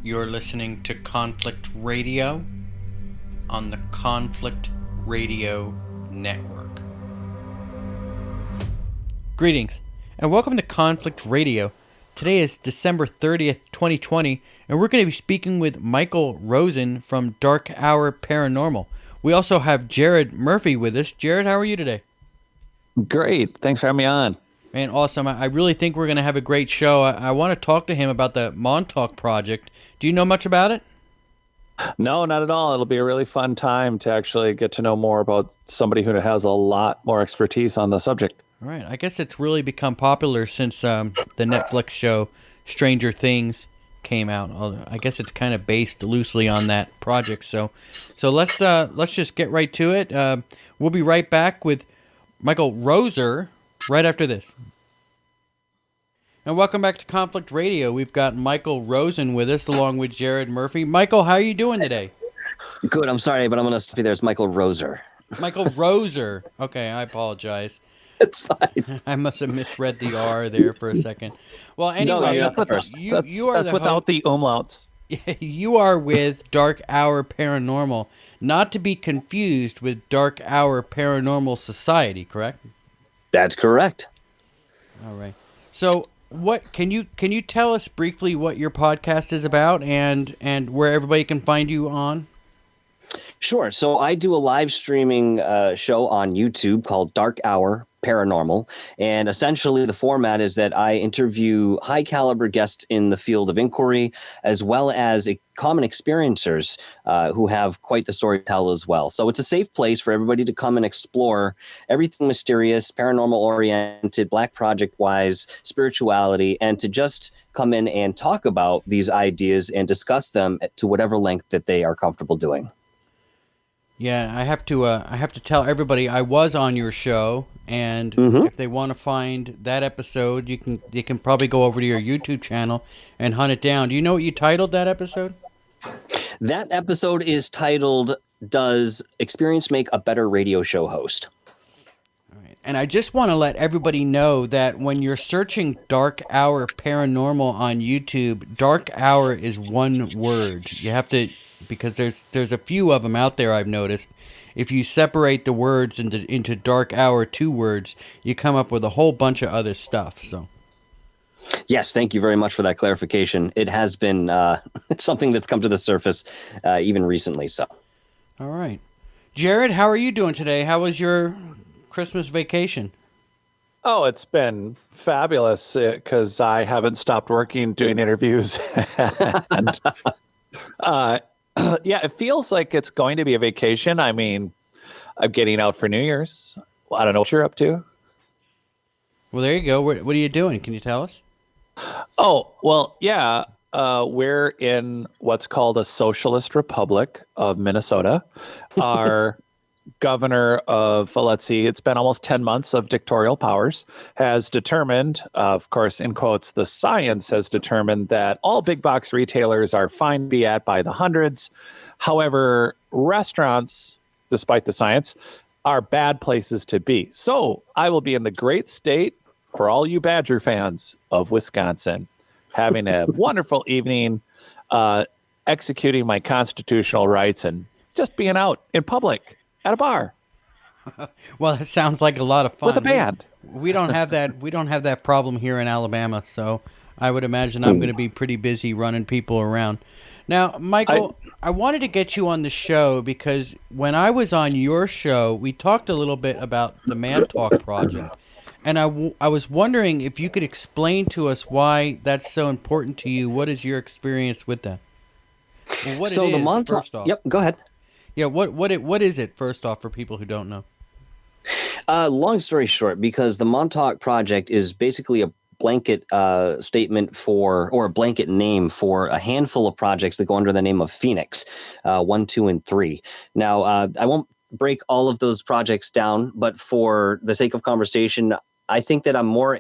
You're listening to Conflict Radio on the Conflict Radio Network. Greetings, and welcome to Conflict Radio. Today is December 30th, 2020, and we're going to be speaking with Michael Rosen from Darkhour Paranormal. We also have Jared Murphy with us. Jared, how are you today? Great. Thanks for having me on. Man, awesome. I really think we're going to have a great show. I want to talk to him about the Montauk Project. Do you know much about it? No, not at all. It'll be a really fun time to actually get to know more about somebody who has a lot more expertise on the subject. All right. I guess it's really become popular since the Netflix show Stranger Things came out. I guess it's kind of based loosely on that project. So let's just get right to it. We'll be right back with Michael Rosen right after this. And welcome back to Conflict Radio. We've got Michael Rosen with us along with Jared Murphy. Michael, how are you doing today? Good. I'm sorry, but I'm going to stop you there. It's Michael Rosen. Michael Rosen. Okay, I apologize. It's fine. I must have misread the R there for a second. Well, anyway, no, that's that's without the umlauts. You are with Darkhour Paranormal, not to be confused with Darkhour Paranormal Society, correct? That's correct. All right. So, what can you tell us briefly what your podcast is about and where everybody can find you on? Sure. So I do a live streaming show on YouTube called Darkhour Paranormal. And essentially the format is that I interview high caliber guests in the field of inquiry, as well as common experiencers who have quite the story to tell as well. So it's a safe place for everybody to come and explore everything mysterious, paranormal oriented, Black Project wise, spirituality, and to just come in and talk about these ideas and discuss them to whatever length that they are comfortable doing. Yeah, I have to tell everybody I was on your show, and if they want to find that episode, you can probably go over to your YouTube channel and hunt it down. Do you know what you titled that episode? That episode is titled, "Does Experience Make a Better Radio Show Host?" All right. And I just want to let everybody know that when you're searching Darkhour Paranormal on YouTube, Darkhour is one word. You have to, because there's a few of them out there I've noticed. If you separate the words into Darkhour, two words, you come up with a whole bunch of other stuff. So, yes, thank you very much for that clarification. It has been something that's come to the surface even recently. So, all right, Jared, how are you doing today? How was your Christmas vacation? Oh, it's been fabulous because I haven't stopped working doing interviews. And, yeah, it feels like it's going to be a vacation. I mean, I'm getting out for New Year's. Well, I don't know what you're up to. Well, there you go. What are you doing? Can you tell us? Oh, well, yeah. We're in what's called a Socialist Republic of Minnesota. Our governor of, let's see, it's been almost 10 months of dictatorial powers, has determined, of course, in quotes, the science has determined that all big box retailers are fine to be at by the hundreds. However, restaurants, despite the science, are bad places to be. So I will be in the great state, for all you Badger fans, of Wisconsin, having a wonderful evening, executing my constitutional rights and just being out in public. At a bar. Well, that sounds like a lot of fun. With a band. We don't have that. We don't have that problem here in Alabama, so I would imagine I'm going to be pretty busy running people around. Now, Michael, I wanted to get you on the show because when I was on your show, we talked a little bit about the Montauk Project, and I was wondering if you could explain to us why that's so important to you. What is your experience with that? Well, what so it the is, Montauk. first off. Yep, go ahead. Yeah, what is it, first off, for people who don't know? Long story short, because the Montauk Project is basically a blanket statement for, or a blanket name for a handful of projects that go under the name of Phoenix, 1, 2, and 3. Now, I won't break all of those projects down, but for the sake of conversation, I think that I'm more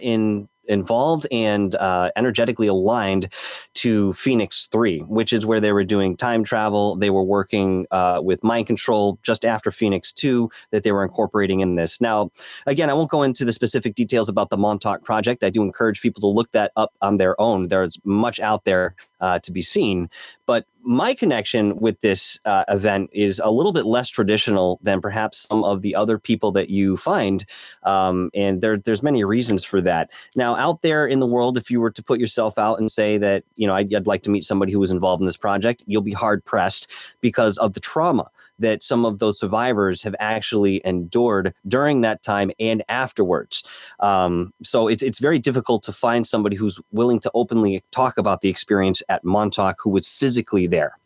involved and energetically aligned to Phoenix 3, which is where they were doing time travel. They were working with mind control just after Phoenix 2 that they were incorporating in this. Now, again, I won't go into the specific details about the Montauk Project. I do encourage people to look that up on their own. There's much out there to be seen. But my connection with this event is a little bit less traditional than perhaps some of the other people that you find. And there's many reasons for that. Now, out there in the world, if you were to put yourself out and say that, I'd like to meet somebody who was involved in this project, you'll be hard pressed because of the trauma that some of those survivors have actually endured during that time and afterwards. So it's very difficult to find somebody who's willing to openly talk about the experience at Montauk who was physically there.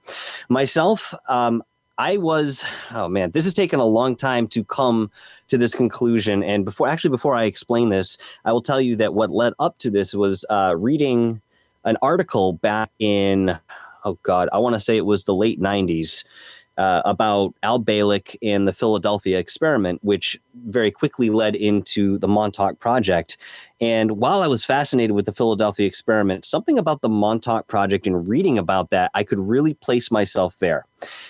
Myself, this has taken a long time to come to this conclusion. And before I explain this, I will tell you that what led up to this was reading an article back in, I want to say it was the late 90s, about Al Bielek and the Philadelphia Experiment, which very quickly led into the Montauk Project. And while I was fascinated with the Philadelphia Experiment, something about the Montauk Project and reading about that, I could really place myself there.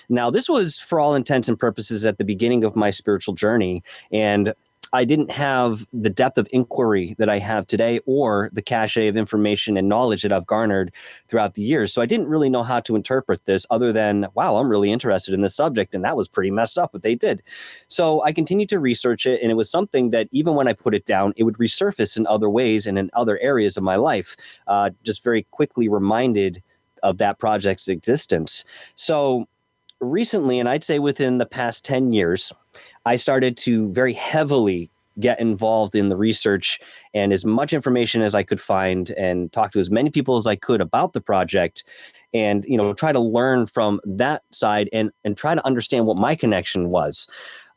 Now, this was, for all intents and purposes, at the beginning of my spiritual journey, and I didn't have the depth of inquiry that I have today or the cachet of information and knowledge that I've garnered throughout the years. So I didn't really know how to interpret this other than, wow, I'm really interested in this subject. And that was pretty messed up what they did. So I continued to research it. And it was something that even when I put it down, it would resurface in other ways and in other areas of my life, just very quickly reminded of that project's existence. So recently, and I'd say within the past 10 years, I started to very heavily get involved in the research and as much information as I could find and talk to as many people as I could about the project and, try to learn from that side and try to understand what my connection was.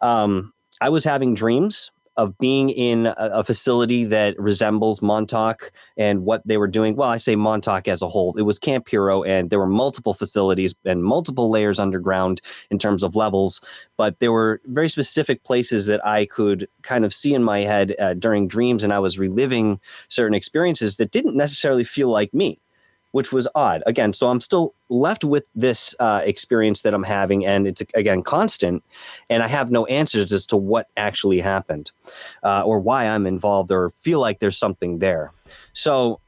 I was having dreams of being in a facility that resembles Montauk and what they were doing. Well, I say Montauk as a whole. It was Camp Hero, and there were multiple facilities and multiple layers underground in terms of levels. But there were very specific places that I could kind of see in my head during dreams, and I was reliving certain experiences that didn't necessarily feel like me, which was odd. Again, so I'm still left with this experience that I'm having, and it's, again, constant, and I have no answers as to what actually happened or why I'm involved or feel like there's something there. So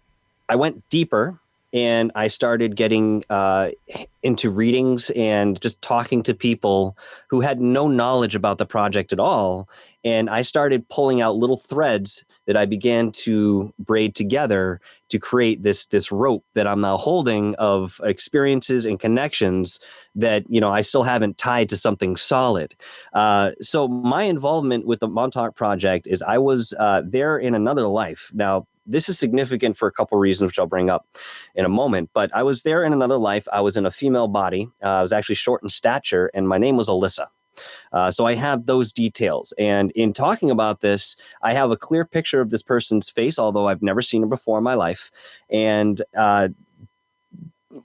I went deeper, and I started getting into readings and just talking to people who had no knowledge about the project at all, and I started pulling out little threads that I began to braid together to create this rope that I'm now holding of experiences and connections that, I still haven't tied to something solid. So my involvement with the Montauk Project is I was there in another life. Now, this is significant for a couple reasons, which I'll bring up in a moment. But I was there in another life. I was in a female body. I was actually short in stature, and my name was Alyssa. So I have those details. And in talking about this, I have a clear picture of this person's face, although I've never seen her before in my life. And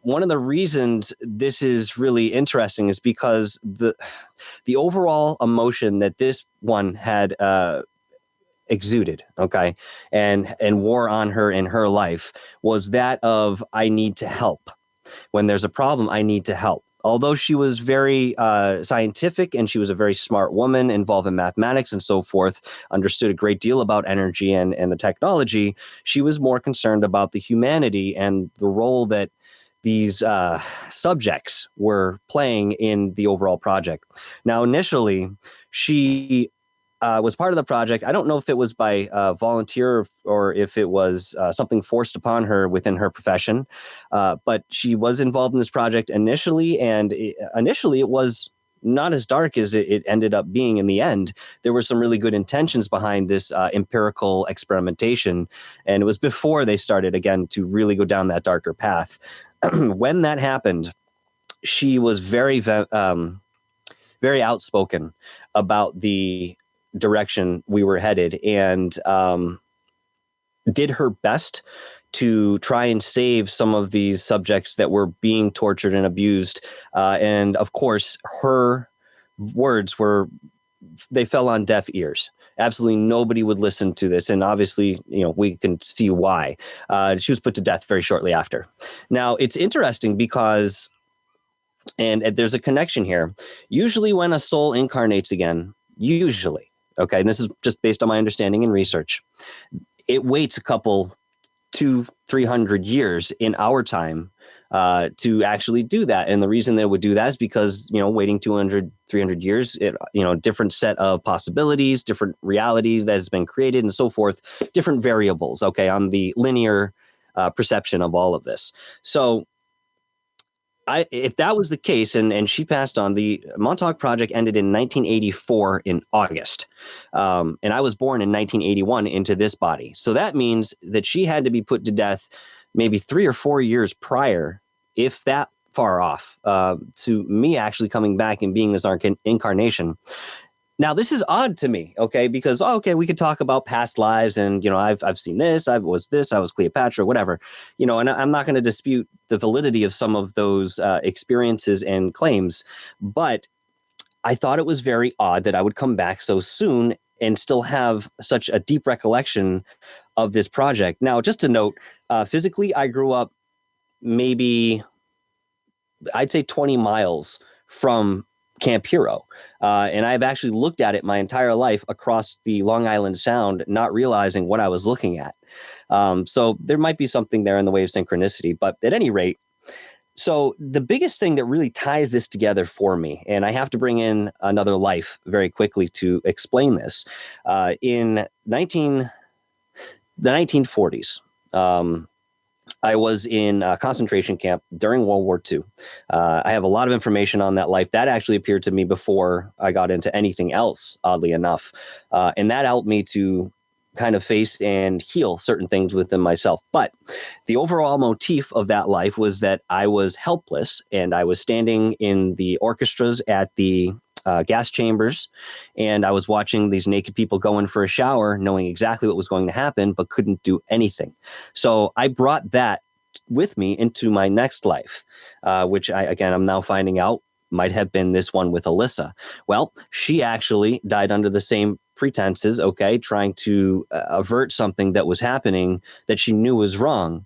one of the reasons this is really interesting is because the overall emotion that this one had exuded, okay, and wore on her in her life was that of, I need to help. When there's a problem, I need to help. Although she was very scientific and she was a very smart woman involved in mathematics and so forth, understood a great deal about energy and the technology, she was more concerned about the humanity and the role that these subjects were playing in the overall project. Now, initially, she was part of the project. I don't know if it was by volunteer or if it was something forced upon her within her profession, but she was involved in this project initially, and initially it was not as dark as it ended up being in the end. There were some really good intentions behind this empirical experimentation, and it was before they started, again, to really go down that darker path. When that happened, she was very outspoken about the direction we were headed, and did her best to try and save some of these subjects that were being tortured and abused. And of course, her words they fell on deaf ears. Absolutely nobody would listen to this. And obviously, we can see why. She was put to death very shortly after. Now, it's interesting because, and there's a connection here. Usually when a soul incarnates again, okay, and this is just based on my understanding and research, it waits a couple 200-300 years in our time to actually do that. And the reason they would do that is because, waiting 200-300 years, different set of possibilities, different realities that has been created and so forth, different variables, okay, on the linear perception of all of this. So if that was the case, and she passed on, the Montauk Project ended in 1984 in August. And I was born in 1981 into this body. So that means that she had to be put to death maybe 3 or 4 years prior, if that far off, to me actually coming back and being this incarnation. Now, this is odd to me, okay, because, we could talk about past lives and, I've seen this, I was Cleopatra, whatever, and I'm not going to dispute the validity of some of those experiences and claims. But I thought it was very odd that I would come back so soon and still have such a deep recollection of this project. Now, just to note, physically, I grew up maybe, I'd say 20 miles from Camp Hero. And I've actually looked at it my entire life across the Long Island Sound, not realizing what I was looking at. So there might be something there in the way of synchronicity. But at any rate, so the biggest thing that really ties this together for me, and I have to bring in another life very quickly to explain this, in the 1940s, I was in a concentration camp during World War II. I have a lot of information on that life. That actually appeared to me before I got into anything else, oddly enough. And that helped me to kind of face and heal certain things within myself. But the overall motif of that life was that I was helpless, and I was standing in the orchestras at the gas chambers, and I was watching these naked people go in for a shower, knowing exactly what was going to happen, but couldn't do anything. So I brought that with me into my next life, which I'm now finding out might have been this one with Alyssa. Well, she actually died under the same pretenses, okay, trying to avert something that was happening that she knew was wrong,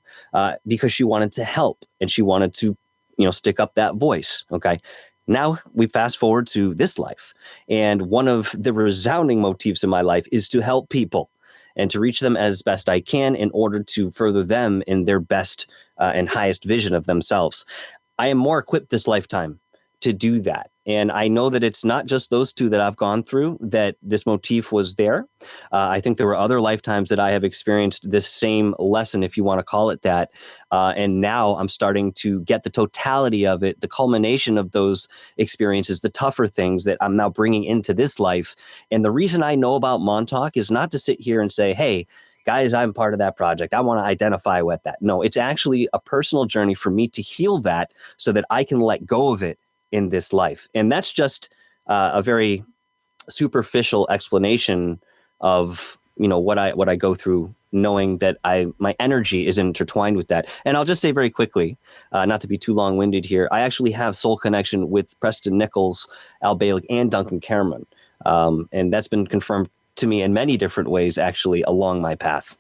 because she wanted to help and she wanted to, stick up that voice, okay. Now we fast forward to this life, and one of the resounding motifs in my life is to help people and to reach them as best I can in order to further them in their best and highest vision of themselves. I am more equipped this lifetime to do that. And I know that it's not just those two that I've gone through, that this motif was there. I think there were other lifetimes that I have experienced this same lesson, if you want to call it that. And now I'm starting to get the totality of it, the culmination of those experiences, the tougher things that I'm now bringing into this life. And the reason I know about Montauk is not to sit here and say, hey, guys, I'm part of that project, I want to identify with that. No, it's actually a personal journey for me to heal that so that I can let go of it in this life. And that's just a very superficial explanation of, what I go through, knowing that my energy is intertwined with that. And I'll just say very quickly, not to be too long-winded here, I actually have soul connection with Preston Nichols, Al Bailig, and Duncan Cameron. And that's been confirmed to me in many different ways, actually, along my path.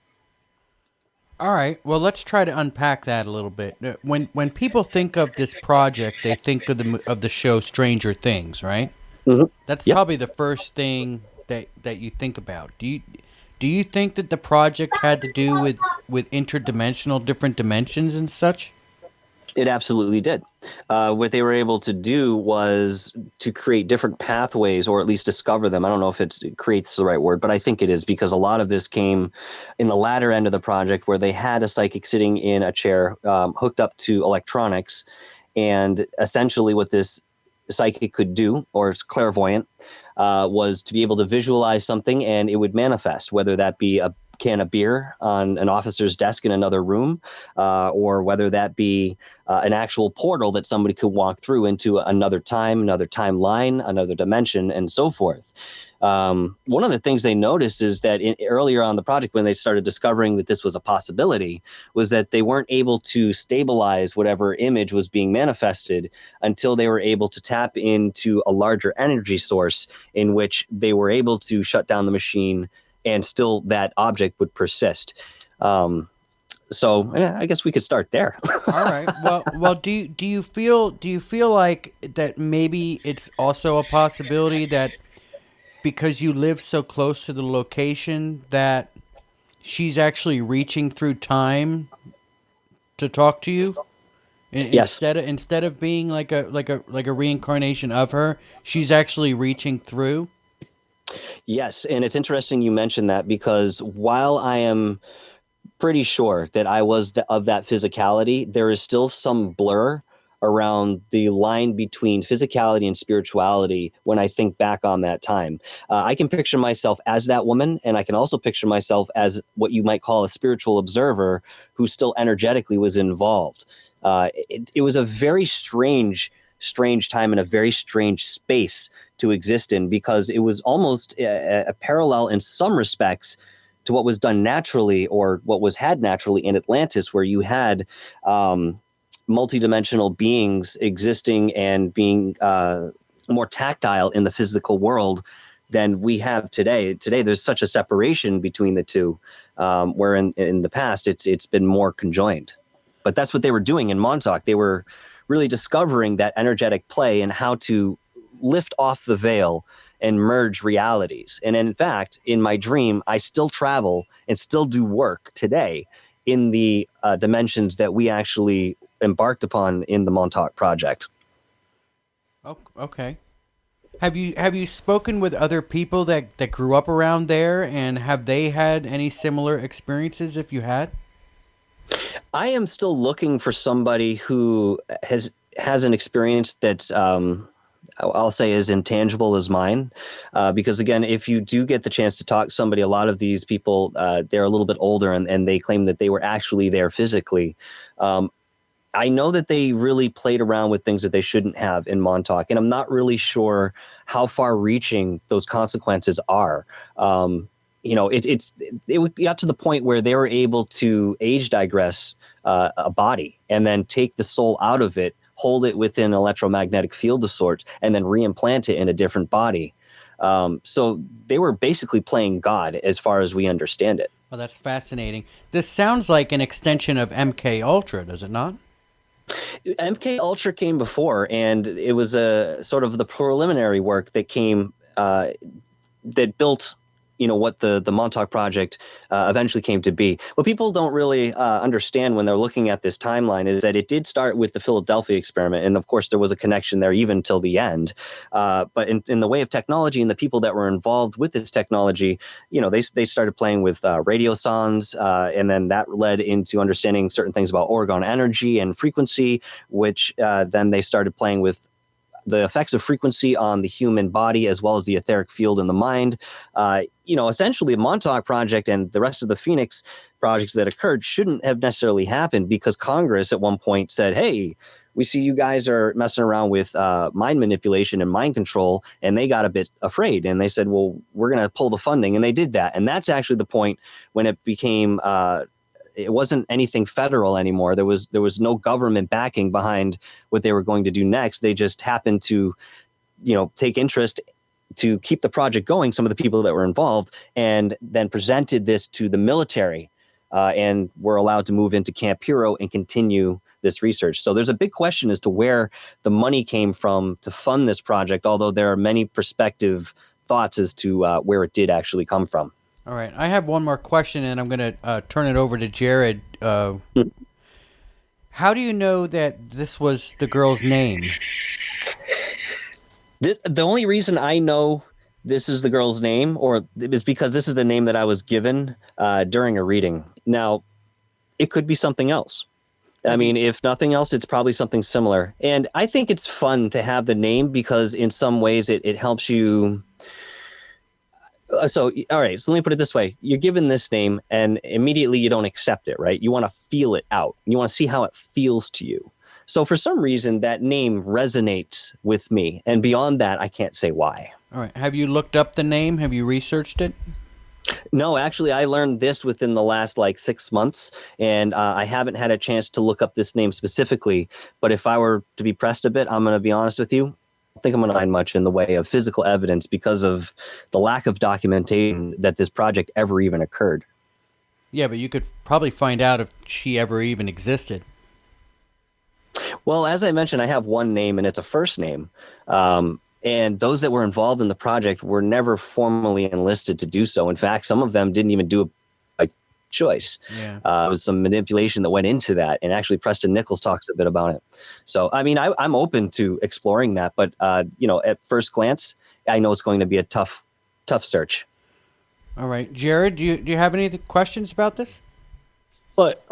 All right. Well, let's try to unpack that a little bit. When people think of this project, they think of the show Stranger Things, right? Mm-hmm. That's probably the first thing that you think about. Do you think that the project had to do with interdimensional, different dimensions and such? It absolutely did. What they were able to do was to create different pathways, or at least discover them. I don't know if it creates the right word, but I think it is, because a lot of this came in the latter end of the project, where they had a psychic sitting in a chair hooked up to electronics. And essentially what this psychic could do, or it's clairvoyant, was to be able to visualize something and it would manifest, whether that be a can of beer on an officer's desk in another room, or whether that be an actual portal that somebody could walk through into another time, another timeline, another dimension, and so forth. One of the things they noticed is that earlier on the project, when they started discovering that this was a possibility, was that they weren't able to stabilize whatever image was being manifested until they were able to tap into a larger energy source, in which they were able to shut down the machine and still that object would persist. So I guess we could start there. All right. Well, do you feel like that maybe it's also a possibility that because you live so close to the location that she's actually reaching through time to talk to you? Yes. Instead of being like a reincarnation of her, she's actually reaching through. Yes, and it's interesting you mentioned that because while I am pretty sure that I was of that physicality, there is still some blur around the line between physicality and spirituality when I think back on that time. I can picture myself as that woman, and I can also picture myself as what you might call a spiritual observer who still energetically was involved. It was a very strange time and a very strange space to exist in, because it was almost a parallel in some respects to what was done naturally, or what was had naturally in Atlantis, where you had multidimensional beings existing and being more tactile in the physical world than we have today. Today, there's such a separation between the two, where in the past, it's been more conjoined. But that's what they were doing in Montauk. They were really discovering that energetic play and how to lift off the veil and merge realities. And in fact, in my dream, I still travel and still do work today in the dimensions that we actually embarked upon in the Montauk Project. Oh, okay. Have you spoken with other people that grew up around there, and have they had any similar experiences, if you had? I am still looking for somebody who has an experience that's I'll say as intangible as mine, because again, if you do get the chance to talk to somebody, a lot of these people they're a little bit older, and they claim that they were actually there physically. I know that they really played around with things that they shouldn't have in Montauk, and I'm not really sure how far-reaching those consequences are. It got to the point where they were able to age digress a body and then take the soul out of it, hold it within an electromagnetic field of sorts, and then reimplant it in a different body. So they were basically playing God as far as we understand it. Well, that's fascinating. This sounds like an extension of MK Ultra, does it not? MK Ultra came before, and it was a sort of the preliminary work that came that built what the Montauk Project eventually came to be. What people don't really understand when they're looking at this timeline is that it did start with the Philadelphia experiment, and of course there was a connection there even till the end. But in the way of technology and the people that were involved with this technology, they started playing with radio sondes, and then that led into understanding certain things about orgone energy and frequency, which then they started playing with the effects of frequency on the human body as well as the etheric field in the mind. Essentially, the Montauk Project and the rest of the Phoenix projects that occurred shouldn't have necessarily happened, because Congress at one point said, hey, we see you guys are messing around with mind manipulation and mind control, and they got a bit afraid, and they said, well, we're going to pull the funding, and they did that. And that's actually the point when it became it wasn't anything federal anymore. There was no government backing behind what they were going to do next. They just happened to, take interest to keep the project going, some of the people that were involved, and then presented this to the military, and were allowed to move into Camp Hero and continue this research. So there's a big question as to where the money came from to fund this project, although there are many prospective thoughts as to where it did actually come from. All right, I have one more question, and I'm going to turn it over to Jared. How do you know that this was the girl's name? The only reason I know this is the girl's name, is because this is the name that I was given during a reading. Now, it could be something else. I mean, if nothing else, it's probably something similar. And I think it's fun to have the name, because in some ways it helps you. So, all right, so let me put it this way. You're given this name and immediately you don't accept it, right? You want to feel it out. You want to see how it feels to you. So for some reason, that name resonates with me. And beyond that, I can't say why. All right. Have you looked up the name? Have you researched it? No, actually, I learned this within the last 6 months, and I haven't had a chance to look up this name specifically. But if I were to be pressed a bit, I'm going to be honest with you. I think I'm going to find much in the way of physical evidence because of the lack of documentation that this project ever even occurred. Yeah, but you could probably find out if she ever even existed. Well, as I mentioned, I have one name, and it's a first name. And those that were involved in the project were never formally enlisted to do so. In fact, some of them didn't even do it by choice. Yeah. There was some manipulation that went into that, and actually Preston Nichols talks a bit about it. So, I mean, I'm open to exploring that, but at first glance, I know it's going to be a tough search. All right, Jared, do you have any questions about this? But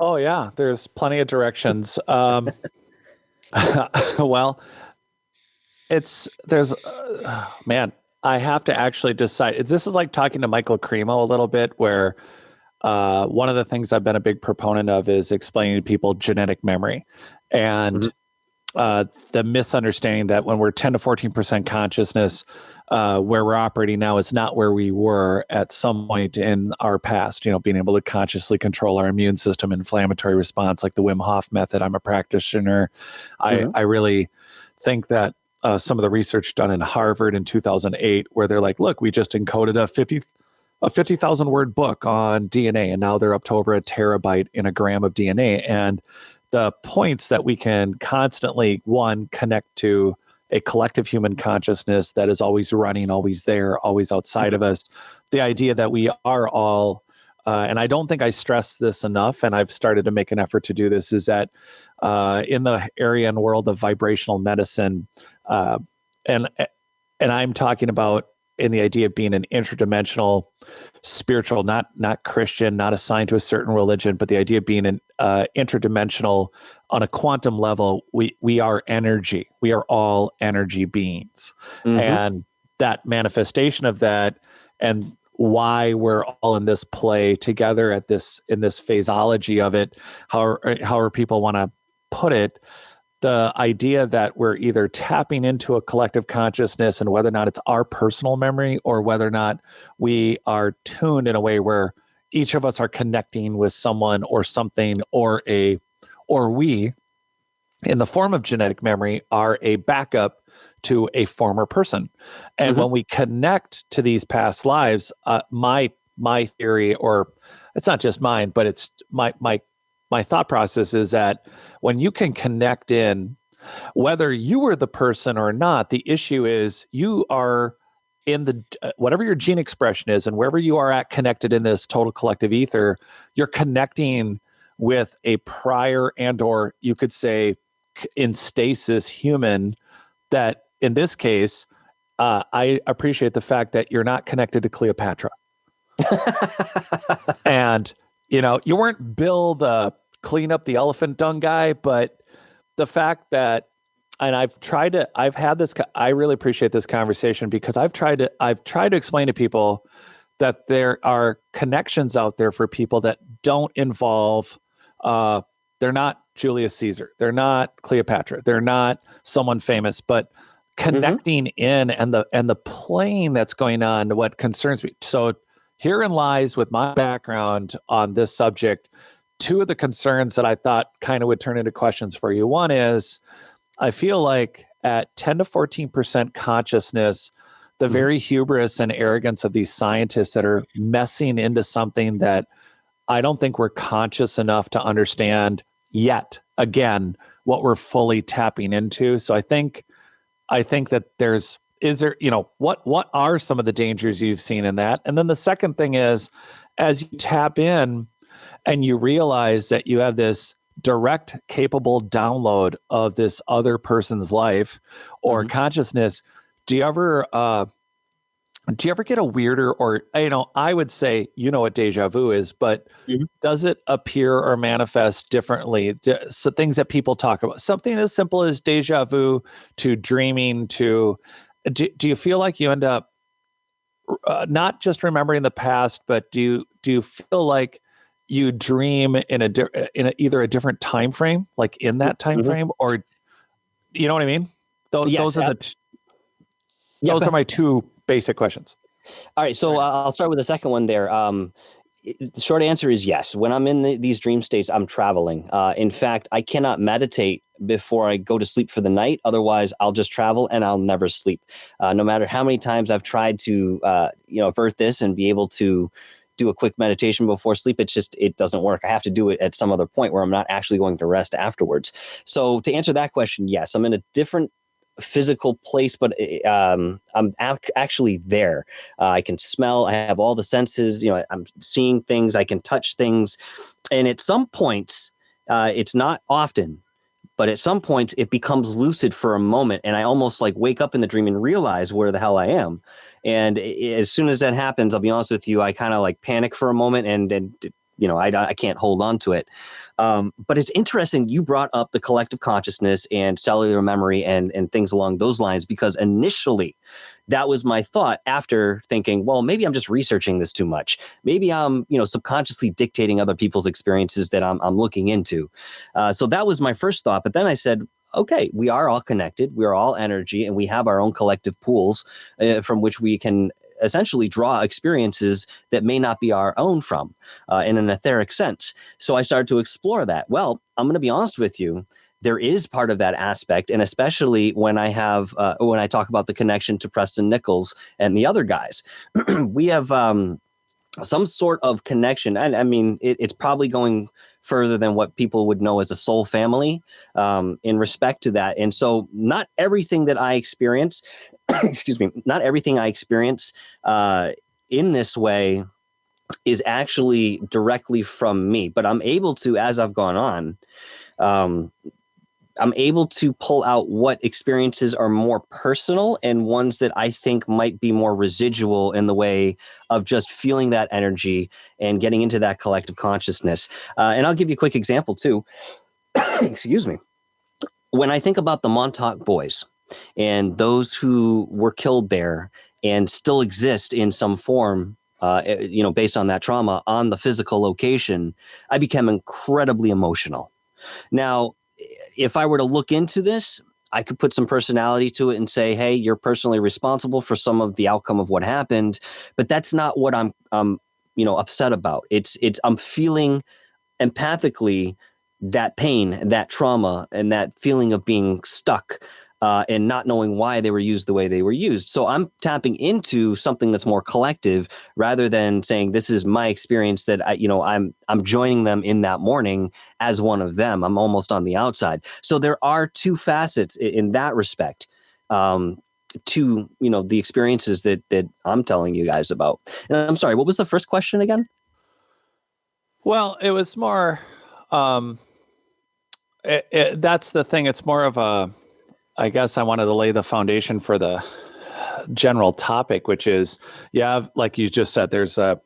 there's plenty of directions. Well, man, I have to actually decide. This is like talking to Michael Cremo a little bit, where one of the things I've been a big proponent of is explaining to people genetic memory and the misunderstanding that when we're 10 to 14% consciousness, where we're operating now is not where we were at some point in our past, being able to consciously control our immune system, inflammatory response, like the Wim Hof method. I'm a practitioner. I really think that some of the research done in Harvard in 2008, where they're like, look, we just encoded a 50,000 word book on DNA, and now they're up to over a terabyte in a gram of DNA. And the points that we can constantly, one, connect to a collective human consciousness that is always running, always there, always outside of us. The idea that we are all, and I don't think I stress this enough, and I've started to make an effort to do this, is that in the area and world of vibrational medicine, and I'm talking about in the idea of being an interdimensional spiritual, not Christian, not assigned to a certain religion, but the idea of being an interdimensional on a quantum level. We are energy. We are all energy beings. And that manifestation of that, and why we're all in this play together in this phasology of it, however people want to put it, the idea that we're either tapping into a collective consciousness, and whether or not it's our personal memory, or whether or not we are tuned in a way where each of us are connecting with someone or something, or we, in the form of genetic memory, are a backup to a former person. And when we connect to these past lives, my theory, or it's not just mine, but it's my thought process, is that when you can connect in, whether you were the person or not, the issue is you are in the whatever your gene expression is, and wherever you are at connected in this total collective ether, you're connecting with a prior, and or you could say in stasis human, that in this case, I appreciate the fact that you're not connected to Cleopatra. And you weren't Bill the clean up the elephant dung guy, but the fact that, and I really appreciate this conversation, because I've tried to explain to people that there are connections out there for people that don't involve, they're not Julius Caesar, they're not Cleopatra, they're not someone famous, but connecting in, and the playing that's going on, what concerns me. So herein lies, with my background on this subject, two of the concerns that I thought kind of would turn into questions for you. One is, I feel like at 10 to 14% consciousness, the very hubris and arrogance of these scientists that are messing into something that I don't think we're conscious enough to understand yet, again, what we're fully tapping into. So I think that what are some of the dangers you've seen in that? And then the second thing is, as you tap in and you realize that you have this direct, capable download of this other person's life or consciousness, do you ever get a weirder, or, I would say, what deja vu is, but does it appear or manifest differently? So things that people talk about, something as simple as deja vu to dreaming to, do you feel like you end up not just remembering the past, but do you feel like you dream in either a different time frame, like in that time frame, or you know what I mean? Those are my two basic questions. All right, so I'll start with the second one there. The short answer is yes. When I'm in these dream states, I'm traveling. In fact, I cannot meditate before I go to sleep for the night. Otherwise, I'll just travel and I'll never sleep. No matter how many times I've tried to, avert this and be able to do a quick meditation before sleep, it doesn't work. I have to do it at some other point where I'm not actually going to rest afterwards. So to answer that question, yes, I'm in a different physical place, but I'm actually there. I can smell. I have all the senses. I'm seeing things. I can touch things, and at some points, it's not often, but at some points it becomes lucid for a moment, and I almost like wake up in the dream and realize where the hell I am. And as soon as that happens, I'll be honest with you, I kind of like panic for a moment, and I can't hold on to it. But it's interesting you brought up the collective consciousness and cellular memory and things along those lines, because initially that was my thought after thinking, well, maybe I'm just researching this too much. Maybe I'm, subconsciously dictating other people's experiences that I'm looking into. So that was my first thought. But then I said, okay, we are all connected. We are all energy, and we have our own collective pools from which we can essentially draw experiences that may not be our own from in an etheric sense. So I started to explore that. Well, I'm going to be honest with you. There is part of that aspect, and especially when I talk about the connection to Preston Nichols and the other guys, we have some sort of connection. And I mean, it's probably going further than what people would know as a soul family in respect to that. And so not everything that I experience, not everything I experience in this way is actually directly from me, but I'm able to, as I've gone on, I'm able to pull out what experiences are more personal and ones that I think might be more residual in the way of just feeling that energy and getting into that collective consciousness. And I'll give you a quick example too. Excuse me. When I think about the Montauk boys and those who were killed there and still exist in some form, based on that trauma on the physical location, I became incredibly emotional. Now, if I were to look into this, I could put some personality to it and say, hey, you're personally responsible for some of the outcome of what happened. But that's not what I'm upset about. I'm feeling empathically that pain, that trauma, and that feeling of being stuck and not knowing why they were used the way they were used. So I'm tapping into something that's more collective rather than saying this is my experience that I'm joining them in that morning as one of them. I'm almost on the outside. So there are two facets in that respect to the experiences that I'm telling you guys about. And I'm sorry, what was the first question again? Well, it was more. That's the thing. It's more of I guess I wanted to lay the foundation for the general topic, which is, like you just said, there's I'm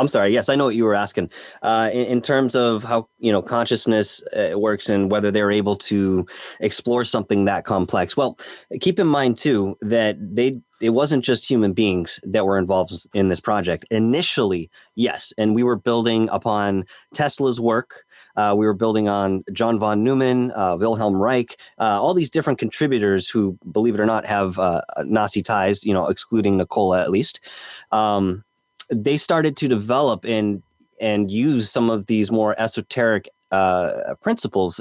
sorry. Yes, I know what you were asking. In terms of how consciousness works and whether they're able to explore something that complex. Well, keep in mind too that it wasn't just human beings that were involved in this project initially. Yes, and we were building upon Tesla's work. We were building on John von Neumann, Wilhelm Reich, all these different contributors who, believe it or not, have Nazi ties, excluding Nicola at least. They started to develop and use some of these more esoteric principles.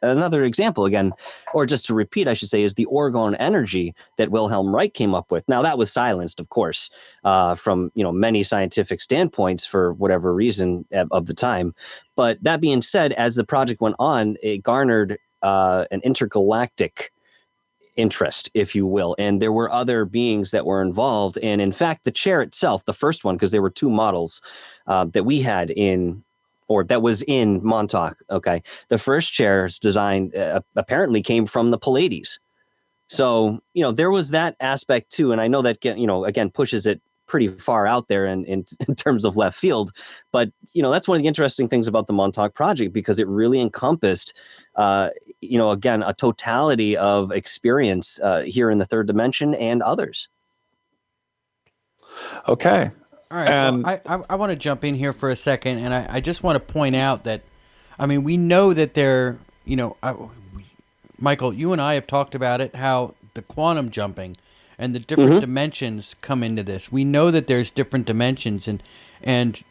Another example again, or just to repeat, I should say, is the orgone energy that Wilhelm Reich came up with. Now that was silenced, of course, from many scientific standpoints for whatever reason of the time. But that being said, as the project went on, it garnered an intergalactic interest, if you will. And there were other beings that were involved. And in fact, the chair itself, the first one, because there were two models that we had that was in Montauk. Okay. The first chair's design apparently came from the Pleiades. So, there was that aspect too. And I know that, again, pushes it pretty far out there in terms of left field. But, that's one of the interesting things about the Montauk Project, because it really encompassed, again, a totality of experience here in the third dimension and others. Okay. All right. I want to jump in here for a second, and I just want to point out that, we know that there, Michael, you and I have talked about it, how the quantum jumping and the different dimensions come into this. We know that there's different dimensions, and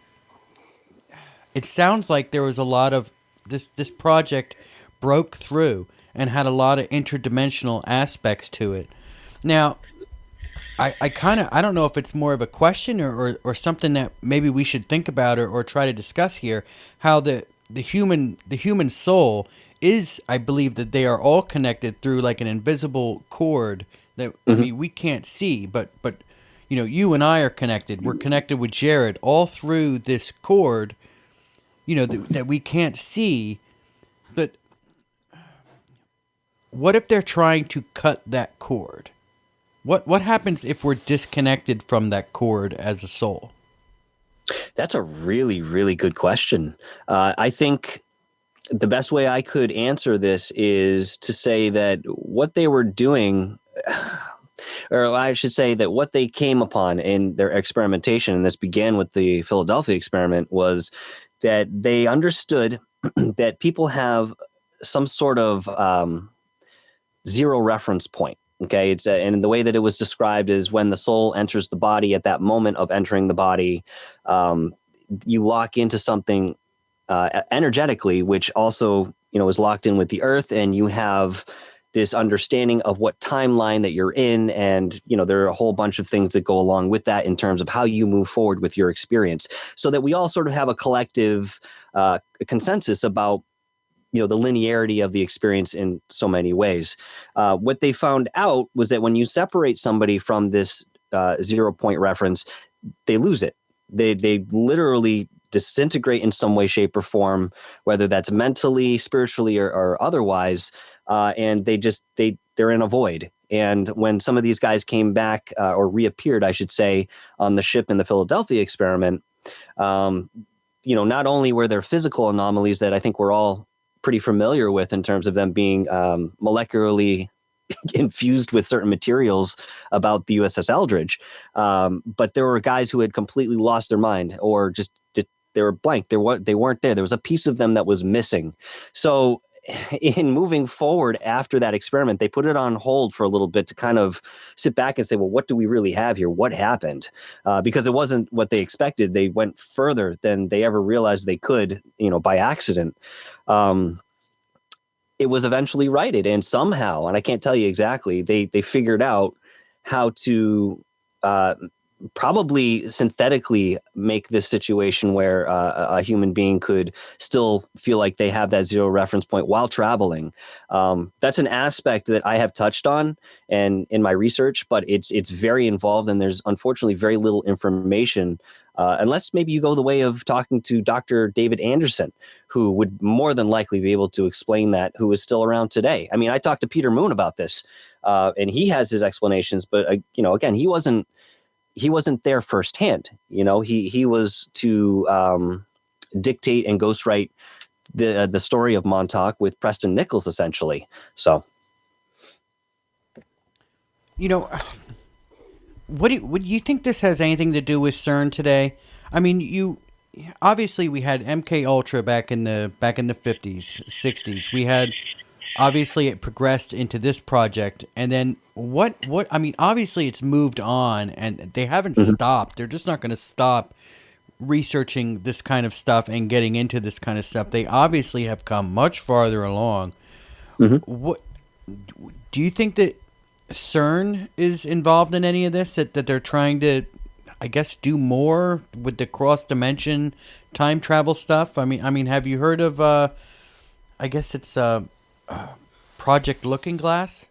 it sounds like there was a lot of this project broke through and had a lot of interdimensional aspects to it. Now, I don't know if it's more of a question or something that maybe we should think about or try to discuss here, how the the human soul is, I believe that they are all connected through like an invisible cord that I mean we can't see, but you know, you and I are connected. We're connected with Jared all through this cord, you know, that we can't see. But what if they're trying to cut that cord? What happens if we're disconnected from that cord as a soul? That's a really, really good question. I think the best way I could answer this is to say that what they were doing, or I should say that what they came upon in their experimentation, and this began with the Philadelphia experiment, was that they understood that people have some sort of zero reference point. Okay, it's and the way that it was described is when the soul enters the body. At that moment of entering the body, you lock into something energetically, which also, you know, is locked in with the earth, and you have this understanding of what timeline that you're in, and you know there are a whole bunch of things that go along with that in terms of how you move forward with your experience, so that we all sort of have a collective consensus about, you know, the linearity of the experience in so many ways. What they found out was that when you separate somebody from this 0 point reference, they lose it. They literally disintegrate in some way, shape, or form, whether that's mentally, spiritually, or otherwise, and they're in a void. And when some of these guys came back or reappeared, I should say, on the ship in the Philadelphia experiment, you know, not only were there physical anomalies that I think we're all pretty familiar with in terms of them being molecularly infused with certain materials about the USS Eldridge, but there were guys who had completely lost their mind, or just they were blank. They weren't there. There was a piece of them that was missing. So in moving forward after that experiment, they put it on hold for a little bit to kind of sit back and say, well, what do we really have here? What happened? Because it wasn't what they expected. They went further than they ever realized they could, you know, by accident. It was eventually righted, and somehow, and I can't tell you exactly, they figured out how to probably synthetically make this situation where a human being could still feel like they have that zero reference point while traveling. That's an aspect that I have touched on and in my research, but it's very involved, and there's unfortunately very little information, unless maybe you go the way of talking to Dr. David Anderson, who would more than likely be able to explain that, who is still around today. I mean, I talked to Peter Moon about this, and he has his explanations, but you know, again, he wasn't there firsthand. You know, he was to dictate and ghostwrite the story of Montauk with Preston Nichols, essentially. So, you know, would you think this has anything to do with CERN today? I mean, obviously we had MK Ultra back in the 50s, 60s. We had, obviously it progressed into this project, and then what I mean, obviously it's moved on, and they haven't stopped. They're just not going to stop researching this kind of stuff and getting into this kind of stuff. They obviously have come much farther along. What do you think that CERN is involved in any of this, that they're trying to, I guess, do more with the cross dimension time travel stuff? I mean, have you heard of I guess it's Project Looking Glass?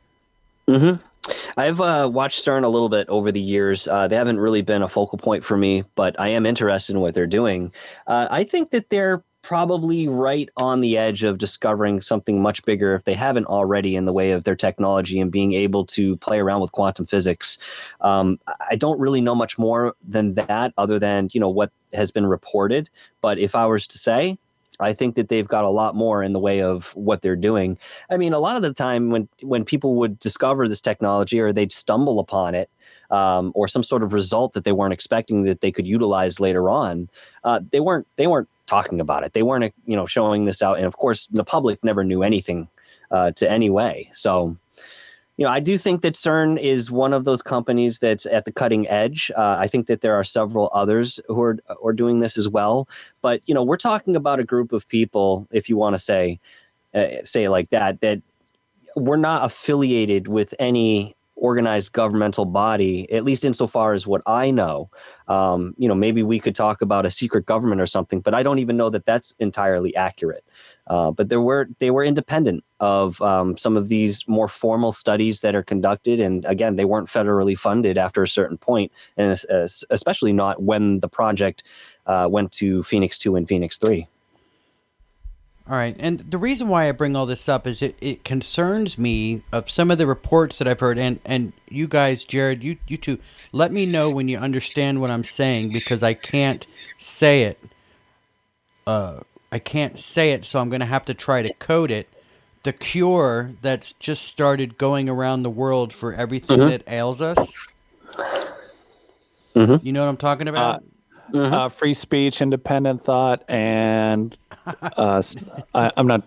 I've watched CERN a little bit over the years. They haven't really been a focal point for me, but I am interested in what they're doing. I think that they're probably right on the edge of discovering something much bigger, if they haven't already, in the way of their technology and being able to play around with quantum physics. I don't really know much more than that, other than, you know, what has been reported. But if I was to say, I think that they've got a lot more in the way of what they're doing. I mean, a lot of the time when people would discover this technology, or they'd stumble upon it, or some sort of result that they weren't expecting that they could utilize later on, they weren't talking about it. They weren't, you know, showing this out. And of course, the public never knew anything to any way. So, you know, I do think that CERN is one of those companies that's at the cutting edge. I think that there are several others who are doing this as well. But, you know, we're talking about a group of people, if you want to say it like that, that we're not affiliated with any organized governmental body, at least insofar as what I know. Maybe we could talk about a secret government or something, but I don't even know that that's entirely accurate. But they were independent of some of these more formal studies that are conducted. And again, they weren't federally funded after a certain point, and especially not when the project went to Phoenix 2 and Phoenix 3. All right. And the reason why I bring all this up is it concerns me of some of the reports that I've heard. And you guys, Jared, you two, let me know when you understand what I'm saying, because I can't say it. I can't say it, so I'm going to have to try to code it. The cure that's just started going around the world for everything that ails us. You know what I'm talking about? Free speech, independent thought, and I'm not.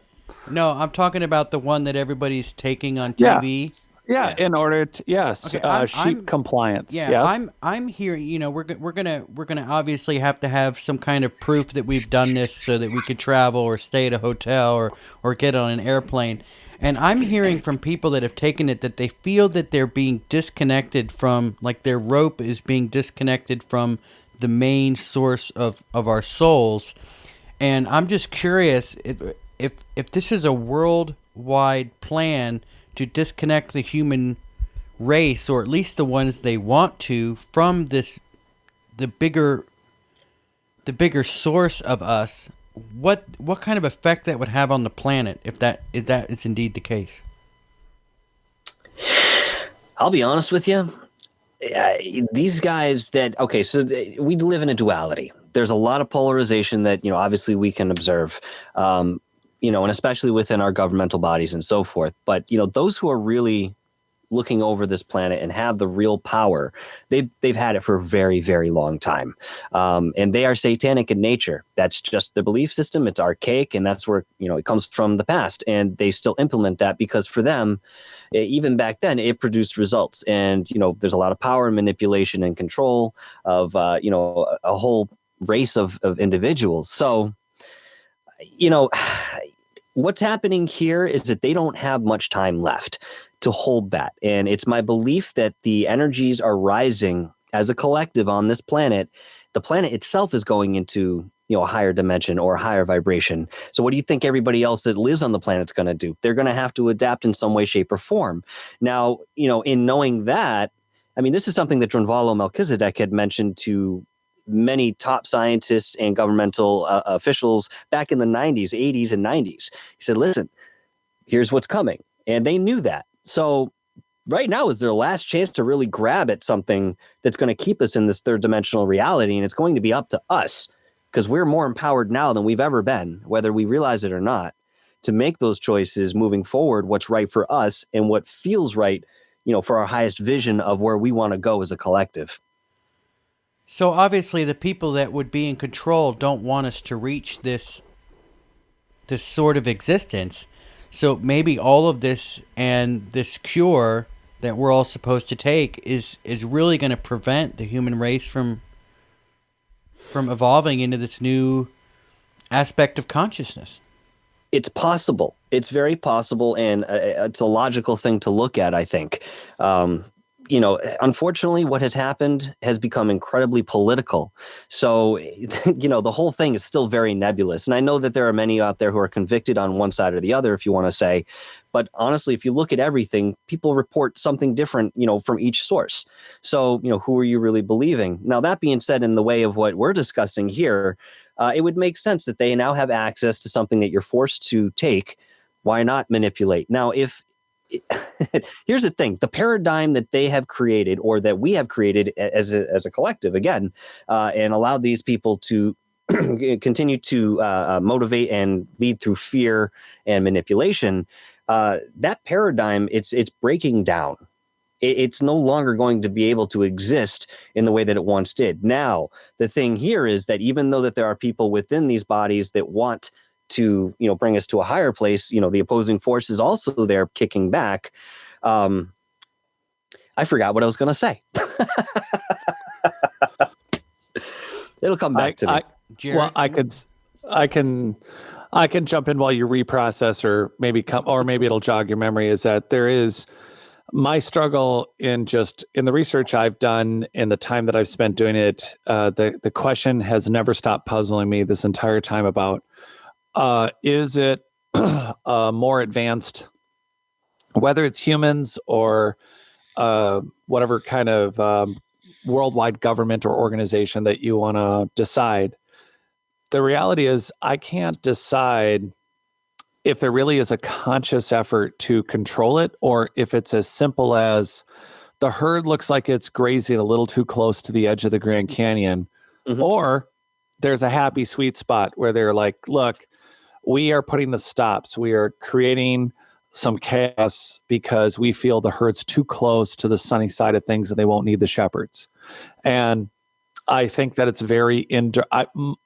No, I'm talking about the one that everybody's taking on TV. Yeah. In order to sheep compliance. Yeah, yes. I'm here. We're gonna obviously have to have some kind of proof that we've done this so that we could travel or stay at a hotel or get on an airplane. And I'm hearing from people that have taken it that they feel that they're being disconnected from, like their rope is being disconnected from the main source of our souls. And I'm just curious if this is a worldwide plan to disconnect the human race, or at least the ones they want to, from the bigger source of us. What kind of effect that would have on the planet if that is indeed the case? I'll be honest with you. These guys so we live in a duality. There's a lot of polarization that, obviously we can observe, and especially within our governmental bodies and so forth. But, those who are really looking over this planet and have the real power, they've had it for a very, very long time. And they are satanic in nature. That's just their belief system. It's archaic, and that's where, it comes from the past. And they still implement that because for them, even back then, it produced results. And, there's a lot of power and manipulation and control of, a whole race of individuals. So, what's happening here is that they don't have much time left to hold that. And it's my belief that the energies are rising as a collective on this planet. The planet itself is going into, a higher dimension or a higher vibration. So what do you think everybody else that lives on the planet's going to do? They're going to have to adapt in some way, shape, or form. Now, in knowing that, this is something that Drunvalo Melchizedek had mentioned to many top scientists and governmental officials back in the 90s, 80s, and 90s. He said, listen, here's what's coming. And they knew that. So right now is their last chance to really grab at something that's going to keep us in this third dimensional reality. And it's going to be up to us, because we're more empowered now than we've ever been, whether we realize it or not, to make those choices moving forward, what's right for us and what feels right, for our highest vision of where we want to go as a collective. So obviously the people that would be in control don't want us to reach this sort of existence. So maybe all of this and this cure that we're all supposed to take is really going to prevent the human race from evolving into this new aspect of consciousness. It's possible. It's very possible, and it's a logical thing to look at, I think. Unfortunately, what has happened has become incredibly political. So, the whole thing is still very nebulous. And I know that there are many out there who are convicted on one side or the other, if you want to say. But honestly, if you look at everything, people report something different, from each source. So, who are you really believing? Now, that being said, in the way of what we're discussing here, it would make sense that they now have access to something that you're forced to take. Why not manipulate? Now, here's the thing, the paradigm that they have created, or that we have created as a collective, again, and allowed these people to continue to motivate and lead through fear and manipulation, that paradigm, it's breaking down. It's no longer going to be able to exist in the way that it once did. Now, the thing here is that even though that there are people within these bodies that want to, bring us to a higher place, the opposing force is also there kicking back. I forgot what I was going to say. It'll come back to me. Well, I can jump in while you reprocess, or maybe it'll jog your memory. Is that there is my struggle in the research I've done in the time that I've spent doing it, the question has never stopped puzzling me this entire time about, is it more advanced, whether it's humans or whatever kind of worldwide government or organization that you want to decide. The reality is I can't decide if there really is a conscious effort to control it, or if it's as simple as the herd looks like it's grazing a little too close to the edge of the Grand Canyon, or there's a happy sweet spot where they're like, look, we are putting the stops. We are creating some chaos because we feel the herd's too close to the sunny side of things and they won't need the shepherds. And I think that it's very,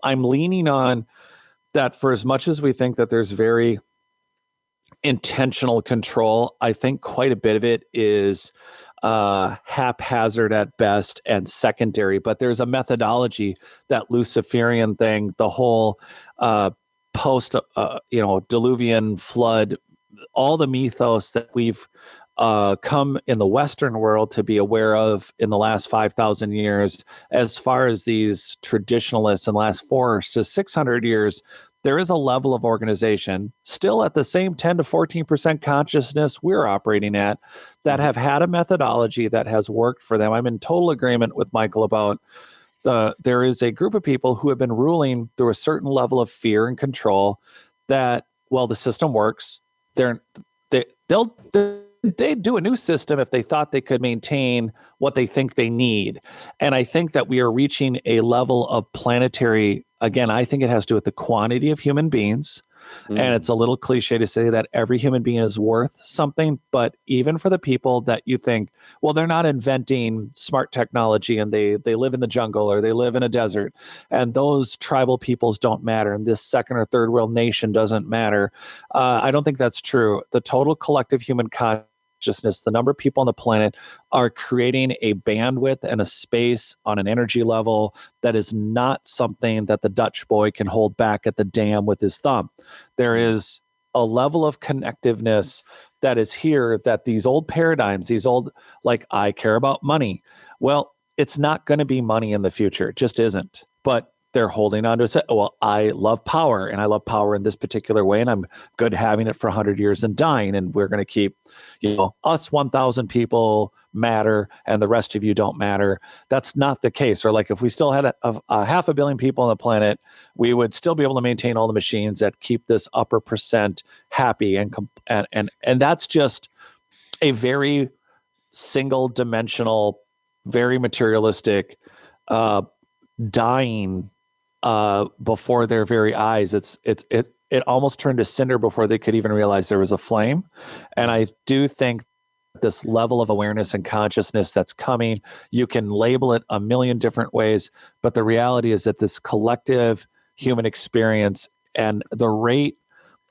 I'm leaning on that for as much as we think that there's very intentional control, I think quite a bit of it is haphazard at best and secondary. But there's a methodology, that Luciferian thing, the whole post, Diluvian flood, all the mythos that we've come in the Western world to be aware of in the last 5,000 years, as far as these traditionalists in the last 400 to 600 years. There is a level of organization still at the same 10 to 14% consciousness we're operating at that have had a methodology that has worked for them. I'm in total agreement with Michael about there is a group of people who have been ruling through a certain level of fear and control that, well, the system works. They'd do a new system if they thought they could maintain what they think they need. And I think that we are reaching a level of planetary, again, I think it has to do with the quantity of human beings. And it's a little cliche to say that every human being is worth something, but even for the people that you think, well, they're not inventing smart technology and they live in the jungle or they live in a desert, and those tribal peoples don't matter, and this second or third world nation doesn't matter. I don't think that's true. The total collective human consciousness, the number of people on the planet, are creating a bandwidth and a space on an energy level that is not something that the Dutch boy can hold back at the dam with his thumb. There is a level of connectiveness that is here that these old paradigms, like, I care about money. Well, it's not going to be money in the future. It just isn't. But they're holding on to it. Well, I love power, and I love power in this particular way, and I'm good having it for 100 years and dying, and we're going to keep, us 1,000 people matter, and the rest of you don't matter. That's not the case. Or like, if we still had a 500 million people on the planet, we would still be able to maintain all the machines that keep this upper percent happy, and that's just a very single-dimensional, very materialistic, dying before their very eyes. It almost turned to cinder before they could even realize there was a flame. And I do think this level of awareness and consciousness that's coming, you can label it a million different ways, but the reality is that this collective human experience and the rate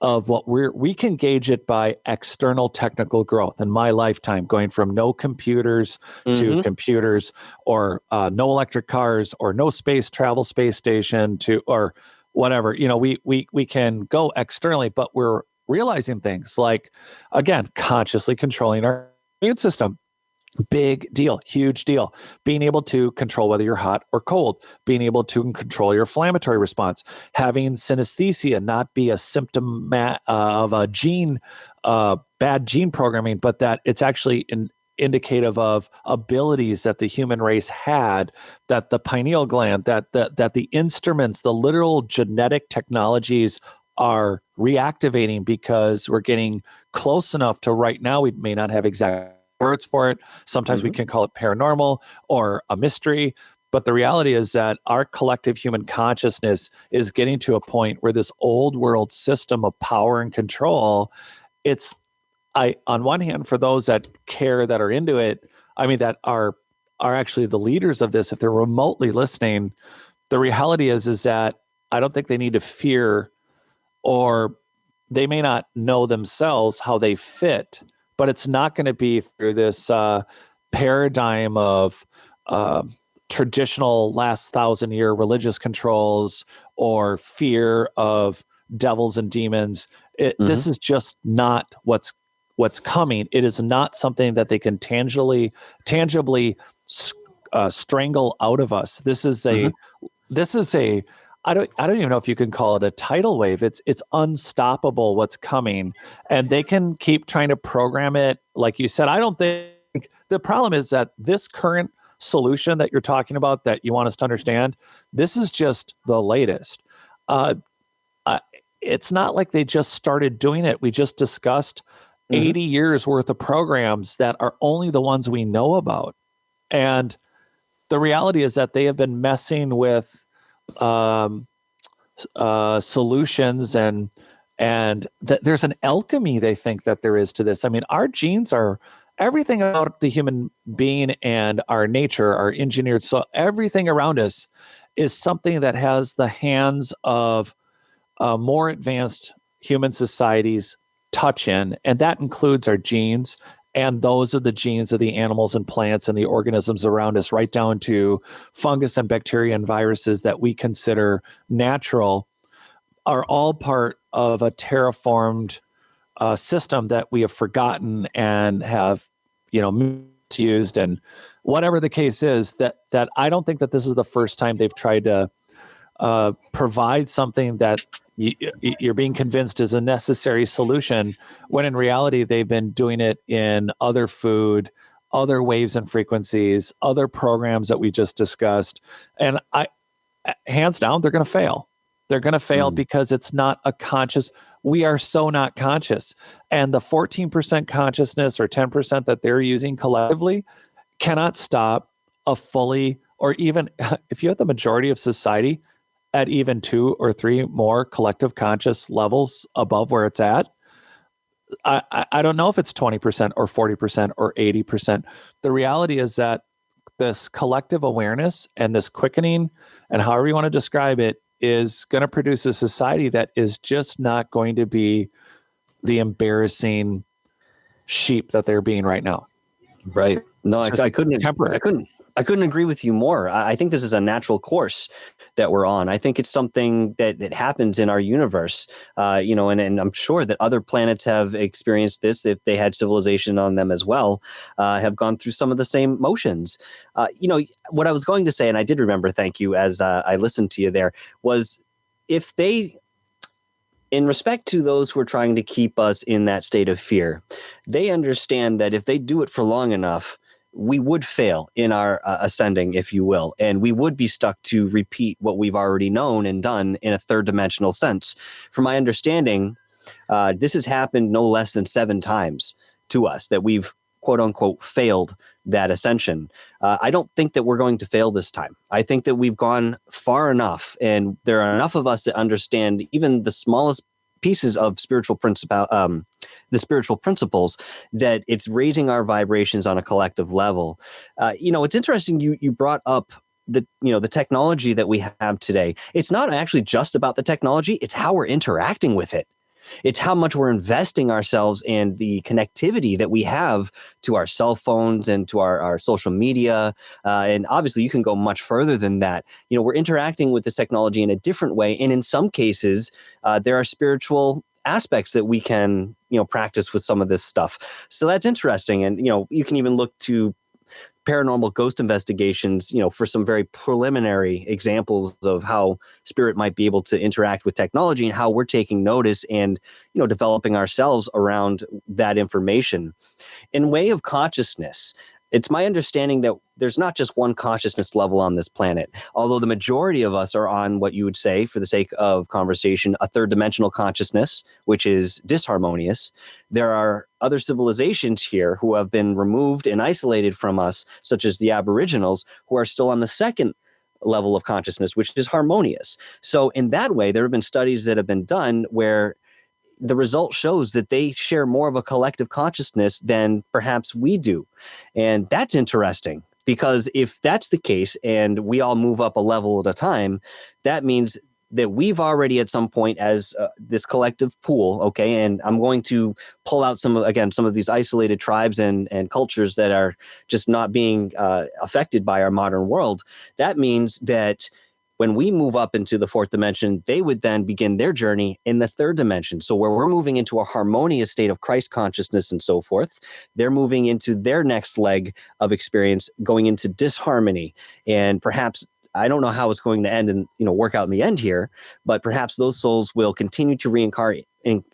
of what we can gauge it by external technical growth. In my lifetime, going from no computers to computers, or no electric cars, or no space station to, or whatever, we can go externally, but we're realizing things like, again, consciously controlling our immune system. Big deal, huge deal. Being able to control whether you're hot or cold, being able to control your inflammatory response, having synesthesia not be a symptom of a gene, bad gene programming, but that it's actually indicative of abilities that the human race had, that the pineal gland, that the instruments, the literal genetic technologies are reactivating because we're getting close enough to, right now, we may not have exact words for it. Sometimes we can call it paranormal or a mystery. But the reality is that our collective human consciousness is getting to a point where this old world system of power and control, on one hand, for those that care, that are into it, that are actually the leaders of this, if they're remotely listening, the reality is that I don't think they need to fear, or they may not know themselves how they fit, but it's not going to be through this paradigm of traditional last 1,000-year religious controls or fear of devils and demons. This is just not what's what's coming. It is not something that they can tangibly strangle out of us. This is a I don't even know if you can call it a tidal wave. It's unstoppable what's coming, and they can keep trying to program it. Like you said, I don't think the problem is that this current solution that you're talking about, that you want us to understand, this is just the latest. It's not like they just started doing it. We just discussed 80 years worth of programs that are only the ones we know about. And the reality is that they have been messing with solutions, and there's an alchemy they think that there is to this. I mean, our genes are everything about the human being, and our nature are engineered. So everything around us is something that has the hands of more advanced human societies touch in, and that includes our genes. And those are the genes of the animals and plants and the organisms around us, right down to fungus and bacteria and viruses that we consider natural, are all part of a terraformed system that we have forgotten and have, misused. And whatever the case is, that I don't think that this is the first time they've tried to provide something that you're being convinced is a necessary solution, when in reality they've been doing it in other food, other waves and frequencies, other programs that we just discussed. And hands down, they're going to fail. They're going to fail because it's not a conscious. We are so not conscious. And the 14% consciousness or 10% that they're using collectively cannot stop a fully, or even if you have the majority of society at even 2 or 3 more collective conscious levels above where it's at, I don't know if it's 20% or 40% or 80%. The reality is that this collective awareness and this quickening, and however you want to describe it, is going to produce a society that is just not going to be the embarrassing sheep that they're being right now. Right. No, I couldn't agree with you more. I think this is a natural course that we're on. I think it's something that happens in our universe, and I'm sure that other planets have experienced this, if they had civilization on them as well, have gone through some of the same motions. What I was going to say, and I did remember, thank you, as I listened to you there, was if they, in respect to those who are trying to keep us in that state of fear, they understand that if they do it for long enough, we would fail in our ascending, if you will, and we would be stuck to repeat what we've already known and done in a third dimensional sense. From my understanding, this has happened no less than 7 times to us, that we've quote unquote failed that ascension. I don't think that we're going to fail this time. I think that we've gone far enough, and there are enough of us that understand even the smallest pieces of the spiritual principles, that it's raising our vibrations on a collective level. It's interesting you brought up the technology that we have today. It's not actually just about the technology, it's how we're interacting with it. It's how much we're investing ourselves in the connectivity that we have to our cell phones and to our social media. And obviously you can go much further than that. We're interacting with this technology in a different way. And in some cases, there are spiritual aspects that we can, practice with some of this stuff. So that's interesting. And, you can even look to paranormal ghost investigations, for some very preliminary examples of how spirit might be able to interact with technology, and how we're taking notice and, developing ourselves around that information. In way of consciousness, it's my understanding that there's not just one consciousness level on this planet, although the majority of us are on what you would say, for the sake of conversation, a third dimensional consciousness, which is disharmonious. There are other civilizations here who have been removed and isolated from us, such as the Aboriginals, who are still on the second level of consciousness, which is harmonious. So in that way, there have been studies that have been done where the result shows that they share more of a collective consciousness than perhaps we do. And that's interesting, because if that's the case and we all move up a level at a time, that means that we've already at some point as this collective pool, okay, and I'm going to pull out some of these isolated tribes and cultures that are just not being affected by our modern world. That means that When we move up into the fourth dimension, they would then begin their journey in the third dimension. So where we're moving into a harmonious state of Christ consciousness and so forth, they're moving into their next leg of experience, going into disharmony. And perhaps, I don't know how it's going to end and work out in the end here, but perhaps those souls will continue to reincarnate in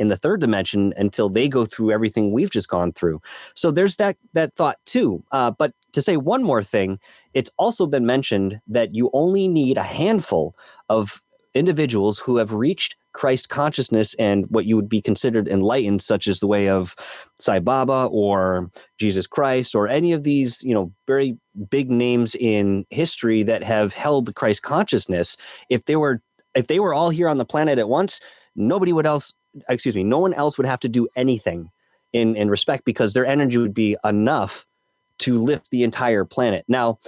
the third dimension until they go through everything we've just gone through. So there's that thought too. But to say one more thing, it's also been mentioned that you only need a handful of individuals who have reached Christ consciousness and what you would be considered enlightened, such as the way of Sai Baba or Jesus Christ or any of these, very big names in history that have held the Christ consciousness. If they were all here on the planet at once, no one else would have to do anything in respect, because their energy would be enough to lift the entire planet. Now,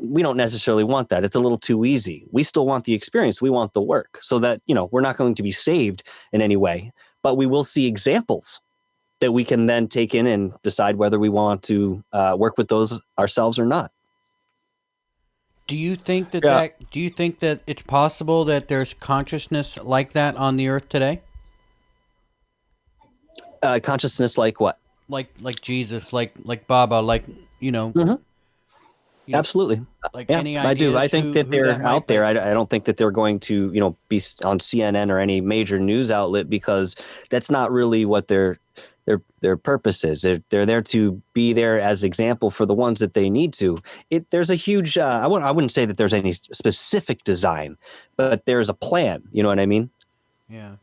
we don't necessarily want that. It's a little too easy. We still want the experience. We want the work, so that, we're not going to be saved in any way, but we will see examples that we can then take in and decide whether we want to work with those ourselves or not. Do you think that do you think that it's possible that there's consciousness like that on the earth today? Consciousness like what? Like Jesus, like Baba, Mm-hmm. Absolutely. Any I do. I think that they're out there. Be? I don't think that they're going to, be on CNN or any major news outlet, because that's not really what their purpose is. They're there to be there as example for the ones that they need to. There's a huge. I wouldn't say that there's any specific design, but there's a plan. You know what I mean? Yeah.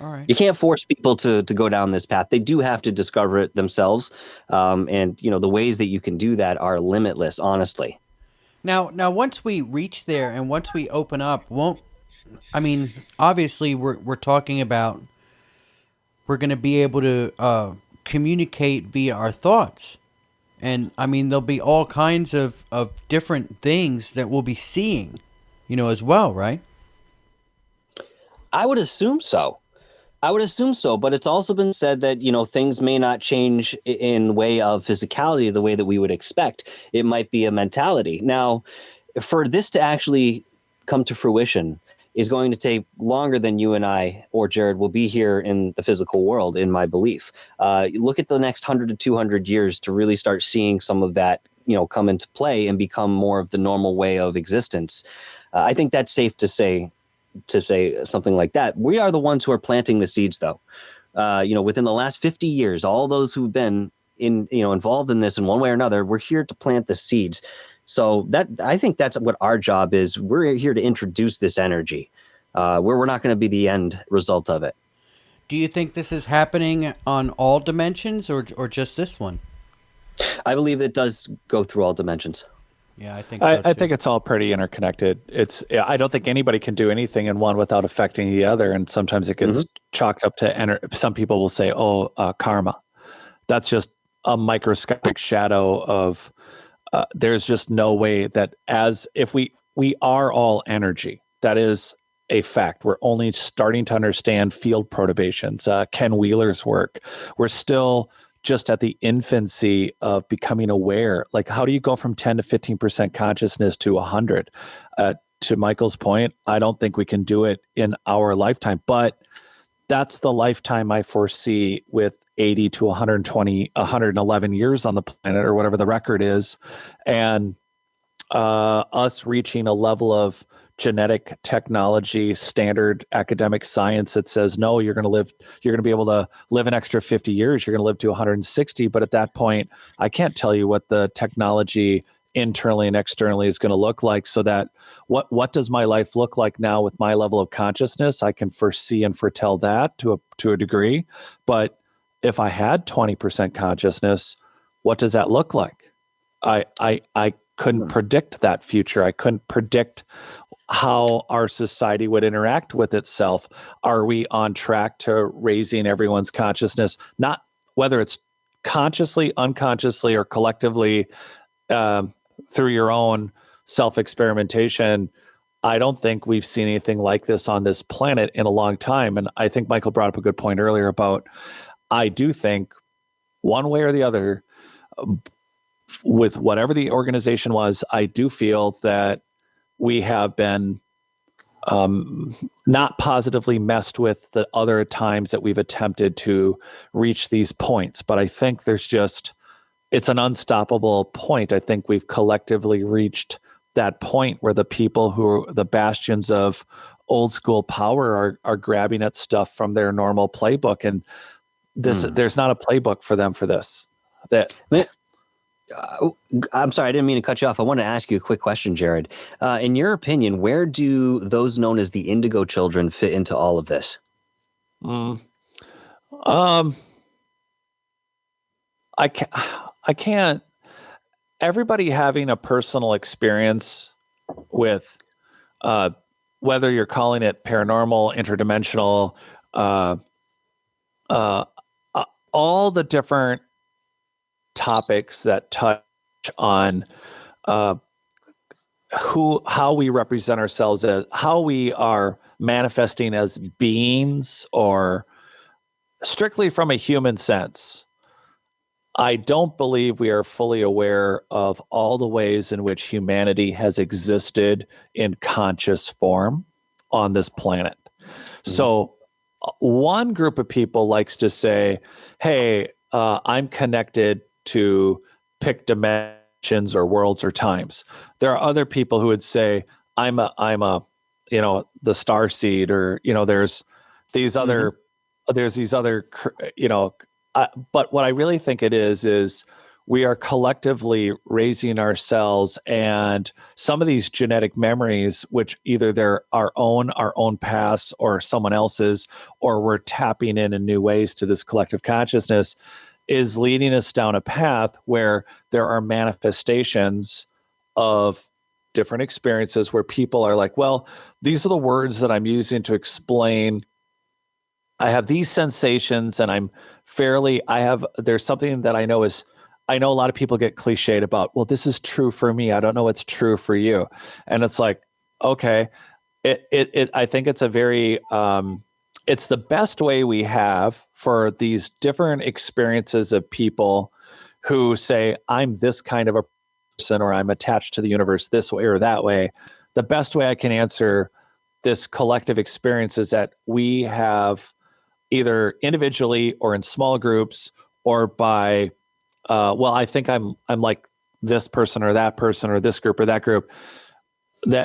All right. You can't force people to go down this path. They do have to discover it themselves. And, the ways that you can do that are limitless, honestly. Now, once we reach there and once we open up, obviously we're talking about, we're going to be able to communicate via our thoughts. And, there'll be all kinds of different things that we'll be seeing, as well, right? I would assume so. But it's also been said that, things may not change in way of physicality the way that we would expect. It might be a mentality. Now, for this to actually come to fruition is going to take longer than you and I or Jared will be here in the physical world, in my belief. Look at the next 100 to 200 years to really start seeing some of that, come into play and become more of the normal way of existence. I think that's safe to say something like that. We are the ones who are planting the seeds, though. Within the last 50 years, all those who've been involved in this in one way or another, we're here to plant the seeds. So I think that's what our job is. We're here to introduce this energy. We're not going to be the end result of it. Do you think this is happening on all dimensions or just this one? I believe it does go through all dimensions. Yeah, I think so too. I think it's all pretty interconnected. I don't think anybody can do anything in one without affecting the other. And sometimes it gets chalked up to some people will say, karma. That's just a microscopic shadow of, there's just no way that if we are all energy. That is a fact. We're only starting to understand field perturbations, Ken Wheeler's work. We're still just at the infancy of becoming aware. Like, how do you go from 10 to 15% consciousness to 100? To Michael's point, I don't think we can do it in our lifetime, but that's the lifetime I foresee with 80 to 120, 111 years on the planet, or whatever the record is. And us reaching a level of genetic technology, standard academic science that says, no, you're going to be able to live an extra 50 years. You're going to live to 160. But at that point, I can't tell you what the technology internally and externally is going to look like, so that what does my life look like now with my level of consciousness? I can foresee and foretell that to a degree. But if I had 20% consciousness, what does that look like? I couldn't predict that future. I couldn't predict how our society would interact with itself. Are we on track to raising everyone's consciousness? Not whether it's consciously, unconsciously, or collectively through your own self-experimentation. I don't think we've seen anything like this on this planet in a long time. And I think Michael brought up a good point earlier about, I do think one way or the other, with whatever the organization was, I do feel that we have been not positively messed with the other times that we've attempted to reach these points. But I think it's an unstoppable point. I think we've collectively reached that point where the people who are the bastions of old school power are grabbing at stuff from their normal playbook. And there's not a playbook for them for this. I'm sorry, I didn't mean to cut you off. I want to ask you a quick question, Jared. In your opinion, where do those known as the Indigo Children fit into all of this? I can't. Everybody having a personal experience with, whether you're calling it paranormal, interdimensional, all the different topics that touch on how we represent ourselves, as how we are manifesting as beings, or strictly from a human sense. I don't believe we are fully aware of all the ways in which humanity has existed in conscious form on this planet. So one group of people likes to say, hey, I'm connected to pick dimensions or worlds or times. There are other people who would say, I'm a, the star seed, or, there's these other, but what I really think it is we are collectively raising ourselves, and some of these genetic memories, which either they're our own past or someone else's, or we're tapping in new ways to this collective consciousness, is leading us down a path where there are manifestations of different experiences where people are like, well, these are the words that I'm using to explain. I have these sensations, and there's something that I know a lot of people get cliched about, well, this is true for me. I don't know what's true for you. And it's like, okay, I think it's a very, it's the best way we have for these different experiences of people who say, I'm this kind of a person, or I'm attached to the universe this way or that way. The best way I can answer this collective experience is that we have, either individually or in small groups, or by, I think I'm like this person or that person, or this group or that group,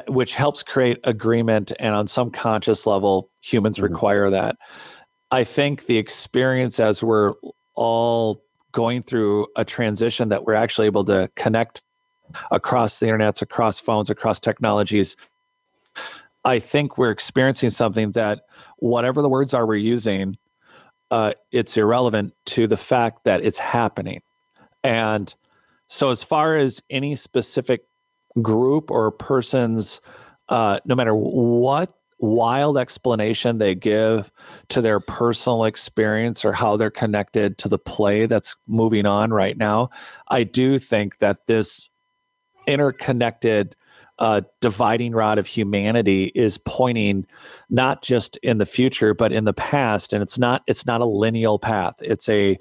which helps create agreement. And on some conscious level, humans require that. I think the experience, as we're all going through a transition, that we're actually able to connect across the internets, across phones, across technologies, I think we're experiencing something that, whatever the words are we're using, it's irrelevant to the fact that it's happening. And so, as far as any specific group or person's, no matter what wild explanation they give to their personal experience or how they're connected to the play that's moving on right now, I do think that this interconnected dividing rod of humanity is pointing not just in the future, but in the past. And it's not a lineal path. It's a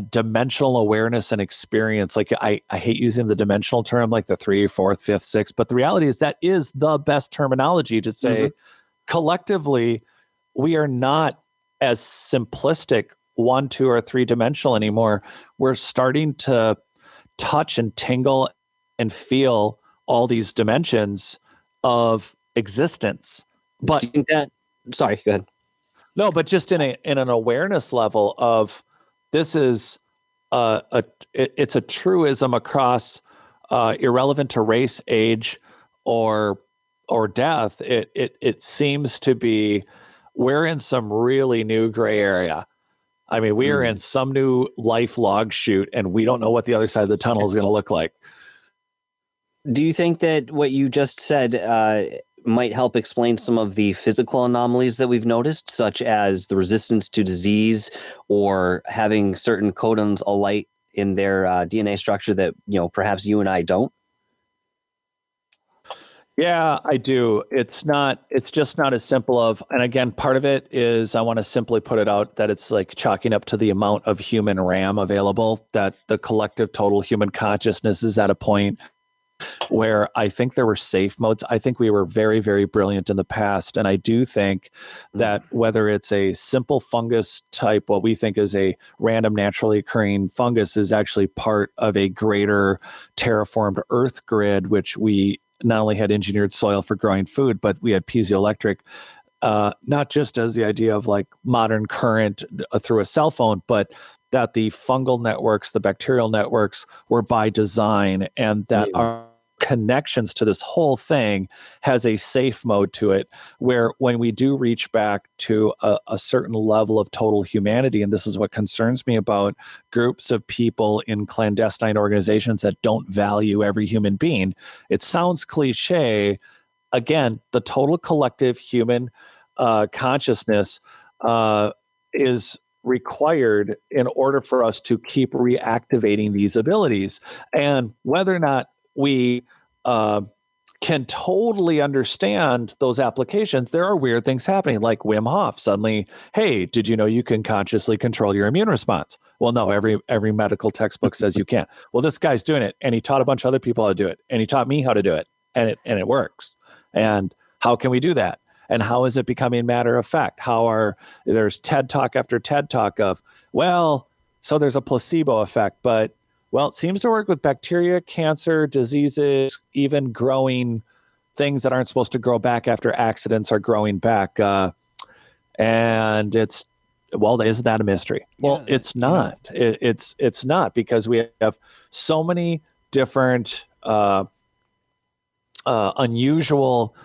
dimensional awareness and experience. Like I hate using the dimensional term, like the 3, 4th, 5th, 6th, but the reality is that is the best terminology to say collectively, we are not as simplistic 1, 2, or 3 dimensional anymore. We're starting to touch and tingle and feel all these dimensions of existence. But sorry, go ahead. No, but just in an awareness level of, this is it's a truism across, irrelevant to race, age, or death. It seems to be, we're in some really new gray area. I mean, we are in some new life log chute, and we don't know what the other side of the tunnel is going to look like. Do you think that what you just said might help explain some of the physical anomalies that we've noticed, such as the resistance to disease, or having certain codons alight in their DNA structure that, perhaps you and I don't? Yeah, I do. It's just not as simple of, and again, part of it is I want to simply put it out that it's like chalking up to the amount of human RAM available, that the collective total human consciousness is at a point where I think there were safe modes. I think we were very, very brilliant in the past. And I do think that whether it's a simple fungus type, what we think is a random naturally occurring fungus, is actually part of a greater terraformed earth grid, which we not only had engineered soil for growing food, but we had piezoelectric, not just as the idea of like modern current through a cell phone, but that the fungal networks, the bacterial networks were by design, and that our connections to this whole thing has a safe mode to it, where when we do reach back to a certain level of total humanity, and this is what concerns me about groups of people in clandestine organizations that don't value every human being. It sounds cliche. Again, the total collective human consciousness is required in order for us to keep reactivating these abilities. And whether or not we can totally understand those applications, there are weird things happening, like Wim Hof suddenly, hey, did you know you can consciously control your immune response? Well, no, every medical textbook says you can't. Well, this guy's doing it, and he taught a bunch of other people how to do it, and he taught me how to do it, and it works. And how can we do that? And how is it becoming matter of fact? There's TED Talk after TED Talk of, well, so there's a placebo effect, but well, it seems to work with bacteria, cancer, diseases, even growing things that aren't supposed to grow back after accidents are growing back. And isn't that a mystery? Well, it's not. It's not, because we have so many different unusual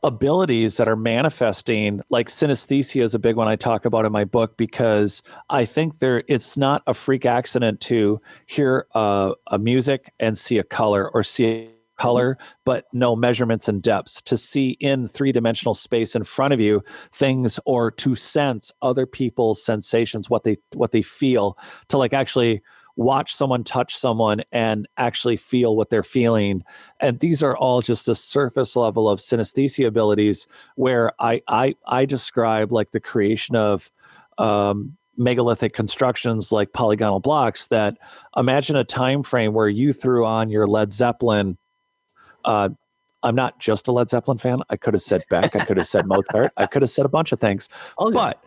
abilities that are manifesting. Like synesthesia is a big one I talk about in my book, because I think it's not a freak accident to hear a music and see a color, or see a color but no measurements and depths, to see in three-dimensional space in front of you things, or to sense other people's sensations, what they feel, to like actually watch someone touch someone and actually feel what they're feeling. And these are all just a surface level of synesthesia abilities, where I describe like the creation of megalithic constructions like polygonal blocks. That imagine a time frame where you threw on your Led Zeppelin. I'm not just a Led Zeppelin fan. I could have said Beck. I could have said Mozart. I could have said a bunch of things. Okay. But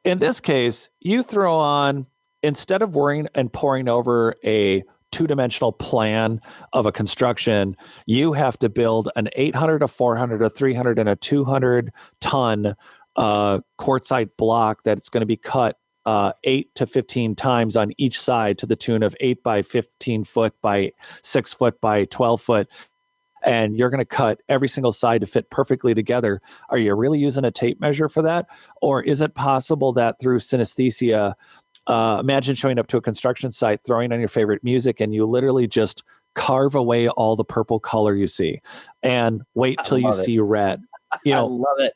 in this case, you throw on, instead of worrying and poring over a two-dimensional plan of a construction, you have to build an 800, a 400, a 300, and a 200 ton quartzite block that's going to be cut 8 to 15 times on each side, to the tune of 8 by 15 foot by 6 foot by 12 foot. And you're going to cut every single side to fit perfectly together. Are you really using a tape measure for that? Or is it possible that through synesthesia, imagine showing up to a construction site, throwing on your favorite music, and you literally just carve away all the purple color you see, and wait till you see red. I love it.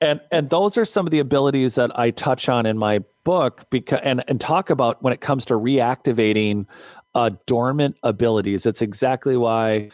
And those are some of the abilities that I touch on in my book, because and talk about when it comes to reactivating dormant abilities. It's exactly why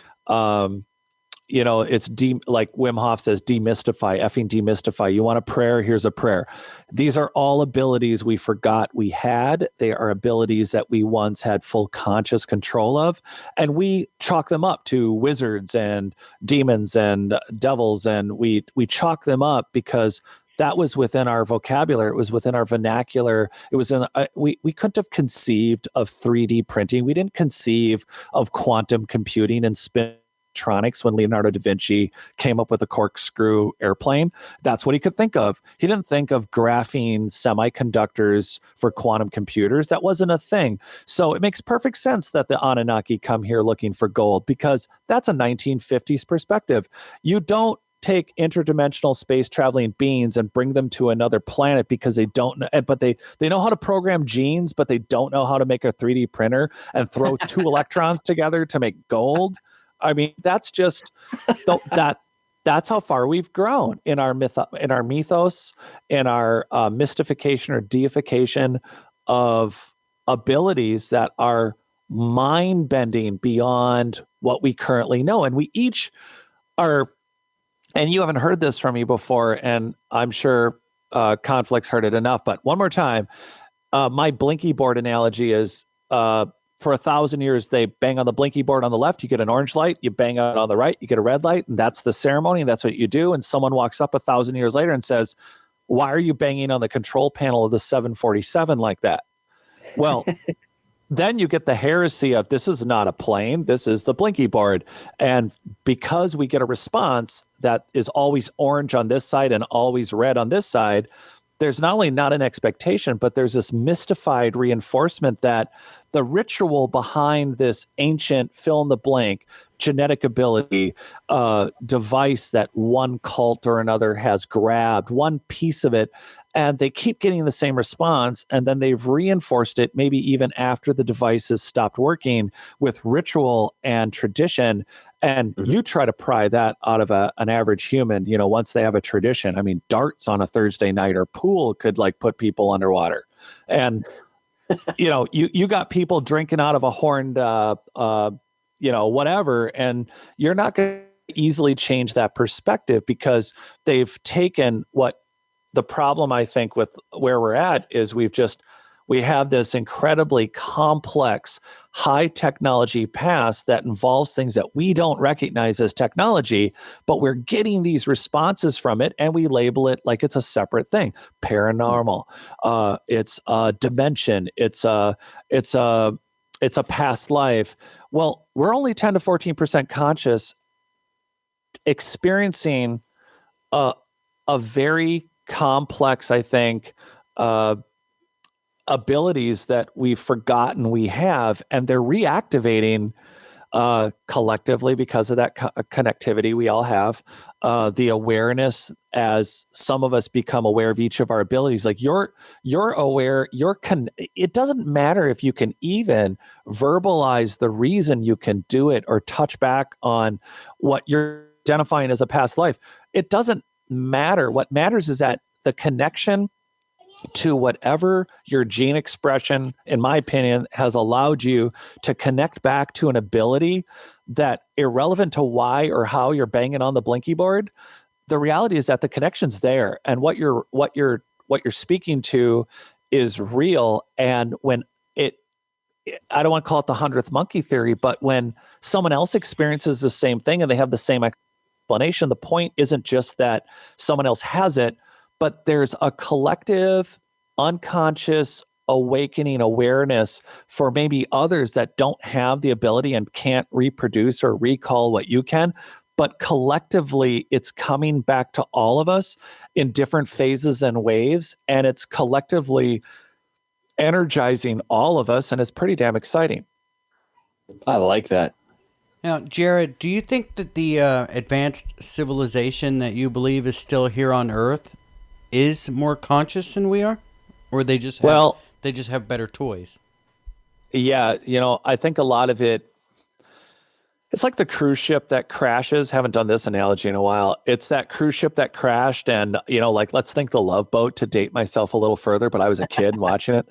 it's like Wim Hof says, demystify. You want a prayer? Here's a prayer. These are all abilities we forgot we had. They are abilities that we once had full conscious control of, and we chalk them up to wizards and demons and devils, and we chalk them up because that was within our vocabulary. It was within our vernacular. It was in we couldn't have conceived of 3D printing. We didn't conceive of quantum computing and spintronics when Leonardo da Vinci came up with a corkscrew airplane. That's what he could think of. He didn't think of graphene semiconductors for quantum computers. That wasn't a thing. So it makes perfect sense that the Anunnaki come here looking for gold, because that's a 1950s perspective. You don't take interdimensional space traveling beings and bring them to another planet because they don't know, but they know how to program genes, but they don't know how to make a 3D printer and throw two electrons together to make gold. I mean, that's just that's how far we've grown in our mythos, in our mystification or deification of abilities that are mind bending beyond what we currently know. And we each are, and you haven't heard this from me before, and I'm sure Conflict's heard it enough, but one more time, my blinky board analogy is for 1,000 years, they bang on the blinky board on the left, you get an orange light, you bang on it on the right, you get a red light, and that's the ceremony, and that's what you do. And someone walks up 1,000 years later and says, why are you banging on the control panel of the 747 like that? Well, then you get the heresy of this is not a plane, this is the blinky board. And because we get a response that is always orange on this side and always red on this side, there's not only not an expectation, but there's this mystified reinforcement that the ritual behind this ancient fill in the blank genetic ability device that one cult or another has grabbed, one piece of it, and they keep getting the same response, and then they've reinforced it maybe even after the device has stopped working with ritual and tradition. And you try to pry that out of an average human, once they have a tradition. I mean, darts on a Thursday night or pool could like put people underwater. And, you got people drinking out of a horned, whatever, and you're not going to easily change that perspective because they've taken what the problem, I think, with where we're at is we have this incredibly complex, high technology past that involves things that we don't recognize as technology, but we're getting these responses from it and we label it like it's a separate thing. Paranormal, it's a dimension, it's a past life. Well, we're only 10 to 14% conscious, experiencing a very complex, I think, abilities that we've forgotten we have, and they're reactivating collectively because of that connectivity we all have, the awareness as some of us become aware of each of our abilities. Like you're aware, it doesn't matter if you can even verbalize the reason you can do it or touch back on what you're identifying as a past life. It doesn't matter. What matters is that the connection to whatever your gene expression, in my opinion, has allowed you to connect back to an ability that, irrelevant to why or how you're banging on the blinky board, the reality is that the connection's there, and what you're speaking to is real. And when I don't want to call it the 100th monkey theory, but when someone else experiences the same thing and they have the same explanation, the point isn't just that someone else has it, but there's a collective, unconscious, awakening awareness for maybe others that don't have the ability and can't reproduce or recall what you can. But collectively, it's coming back to all of us in different phases and waves, and it's collectively energizing all of us, and it's pretty damn exciting. I like that. Now, Jared, do you think that the advanced civilization that you believe is still here on Earth is more conscious than we are, or they just have better toys? Yeah, I think a lot of it's like the cruise ship that crashes. Haven't done this analogy in a while. It's that cruise ship that crashed, and let's think the Love Boat, to date myself a little further, but I was a kid watching it.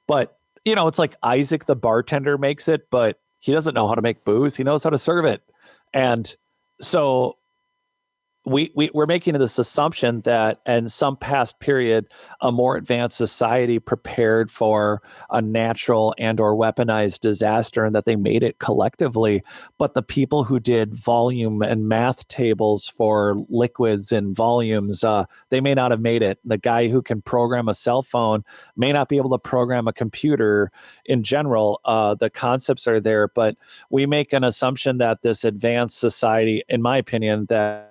But it's like Isaac the bartender makes it, but he doesn't know how to make booze. He knows how to serve it, and so we're making this assumption that in some past period, a more advanced society prepared for a natural and or weaponized disaster, and that they made it collectively. But the people who did volume and math tables for liquids and volumes, they may not have made it. The guy who can program a cell phone may not be able to program a computer in general. The concepts are there, but we make an assumption that this advanced society, in my opinion, that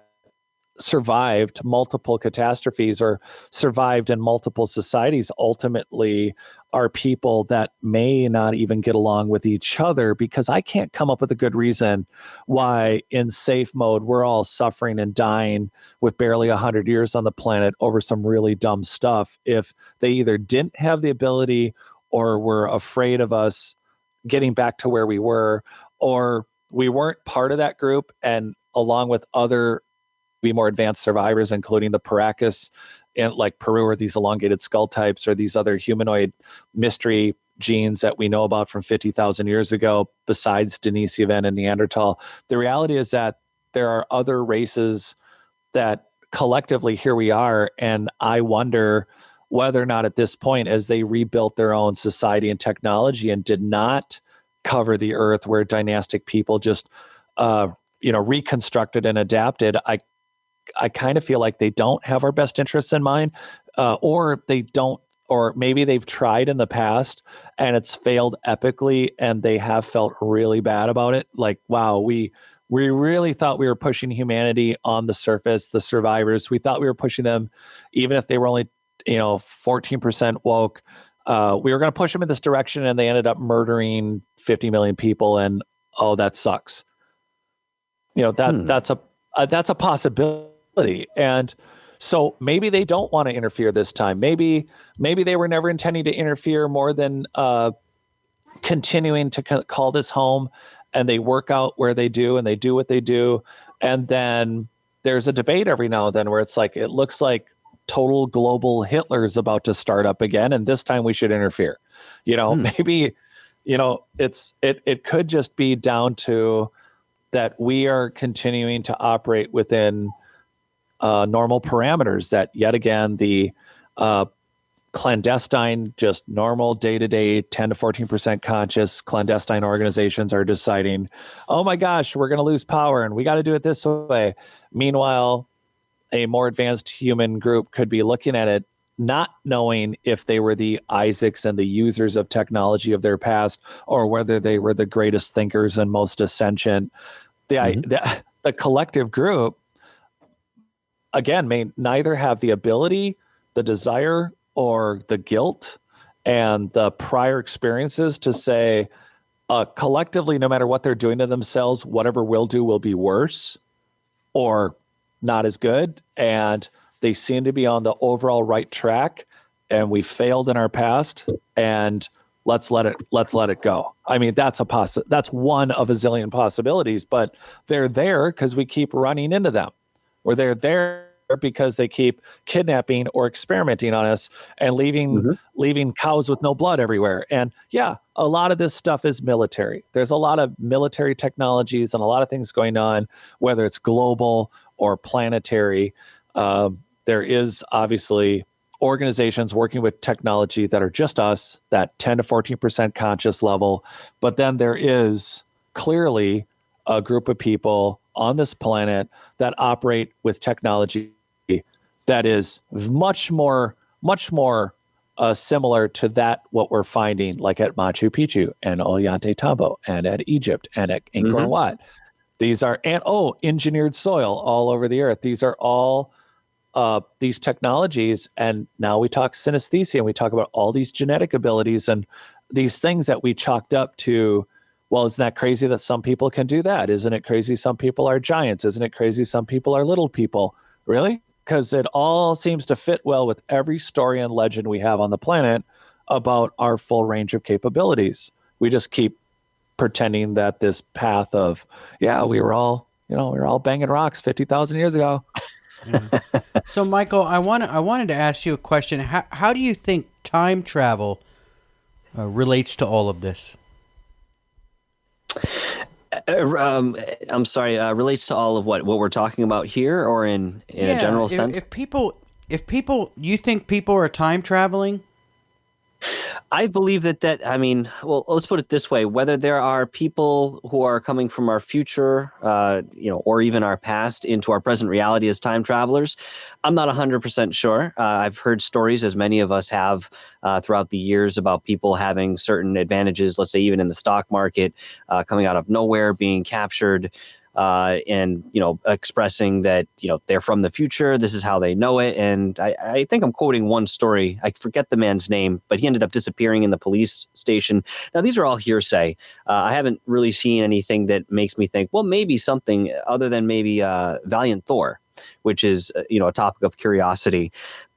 survived multiple catastrophes or survived in multiple societies, ultimately are people that may not even get along with each other, because I can't come up with a good reason why in safe mode we're all suffering and dying with barely 100 years on the planet over some really dumb stuff if they either didn't have the ability or were afraid of us getting back to where we were, or we weren't part of that group, and along with other more advanced survivors, including the Paracas and like Peru, or these elongated skull types, or these other humanoid mystery genes that we know about from 50,000 years ago, besides Denisovan and Neanderthal. The reality is that there are other races that collectively here we are. And I wonder whether or not at this point, as they rebuilt their own society and technology and did not cover the earth where dynastic people just, reconstructed and adapted, I kind of feel like they don't have our best interests in mind, or they don't, or maybe they've tried in the past and it's failed epically and they have felt really bad about it. Like, wow, we really thought we were pushing humanity on the surface, the survivors. We thought we were pushing them, even if they were only, 14% woke. We were going to push them in this direction and they ended up murdering 50 million people. And, oh, that sucks. That's a possibility. And so maybe they don't want to interfere this time. Maybe they were never intending to interfere more than continuing to call this home, and they work out where they do and they do what they do. And then there's a debate every now and then where it's like, it looks like total global Hitler is about to start up again. And this time we should interfere. Maybe, it could just be down to that we are continuing to operate within normal parameters, that yet again, the clandestine, just normal day-to-day 10 to 14% conscious clandestine organizations are deciding, oh my gosh, we're going to lose power and we got to do it this way. Meanwhile, a more advanced human group could be looking at it, not knowing if they were the Isaacs and the users of technology of their past, or whether they were the greatest thinkers and most ascendant. The collective group, again, may neither have the ability, the desire, or the guilt and the prior experiences to say, collectively, no matter what they're doing to themselves, whatever we'll do will be worse or not as good. And they seem to be on the overall right track, and we failed in our past, and let's let it go. I mean, that's one of a zillion possibilities, but they're there because we keep running into them, or they're there because they keep kidnapping or experimenting on us and leaving cows with no blood everywhere. And yeah, a lot of this stuff is military. There's a lot of military technologies and a lot of things going on, whether it's global or planetary. There is obviously organizations working with technology that are just us, that 10 to 14% conscious level. But then there is clearly a group of people on this planet that operate with technology that is much more similar to that what we're finding, like at Machu Picchu and Ollantaytambo and at Egypt and at Angkor Wat. These are engineered soil all over the earth. These are all these technologies, and now we talk synesthesia and we talk about all these genetic abilities and these things that we chalked up to. Well, isn't that crazy that some people can do that? Isn't it crazy some people are giants? Isn't it crazy some people are little people? Really? Because it all seems to fit well with every story and legend we have on the planet about our full range of capabilities. We just keep pretending that this path of, we were all banging rocks 50,000 years ago. Yeah. So, Michael, I wanted to ask you a question. How do you think time travel relates to all of this? I'm sorry. Relates to all of what we're talking about here, or in a general sense? If people, you think people are time traveling? I believe that, I mean, well, let's put it this way. Whether there are people who are coming from our future, or even our past into our present reality as time travelers, I'm not 100% sure. I've heard stories, as many of us have throughout the years, about people having certain advantages, let's say even in the stock market, coming out of nowhere, being captured, and, expressing that, they're from the future. This is how they know it. And I think I'm quoting one story. I forget the man's name, but he ended up disappearing in the police station. Now, these are all hearsay. I haven't really seen anything that makes me think, well, maybe something other than maybe Valiant Thor, which is, a topic of curiosity.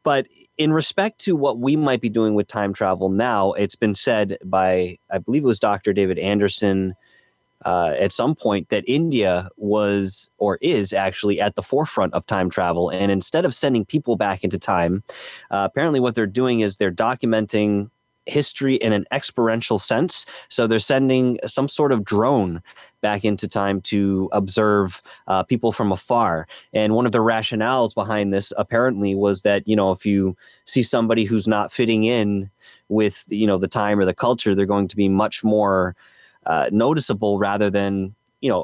But in respect to what we might be doing with time travel now, it's been said by, I believe it was Dr. David Anderson, at some point, that India was or is actually at the forefront of time travel. And instead of sending people back into time, apparently what they're doing is they're documenting history in an experiential sense. So they're sending some sort of drone back into time to observe people from afar. And one of the rationales behind this apparently was that, if you see somebody who's not fitting in with, the time or the culture, they're going to be much more noticeable rather than,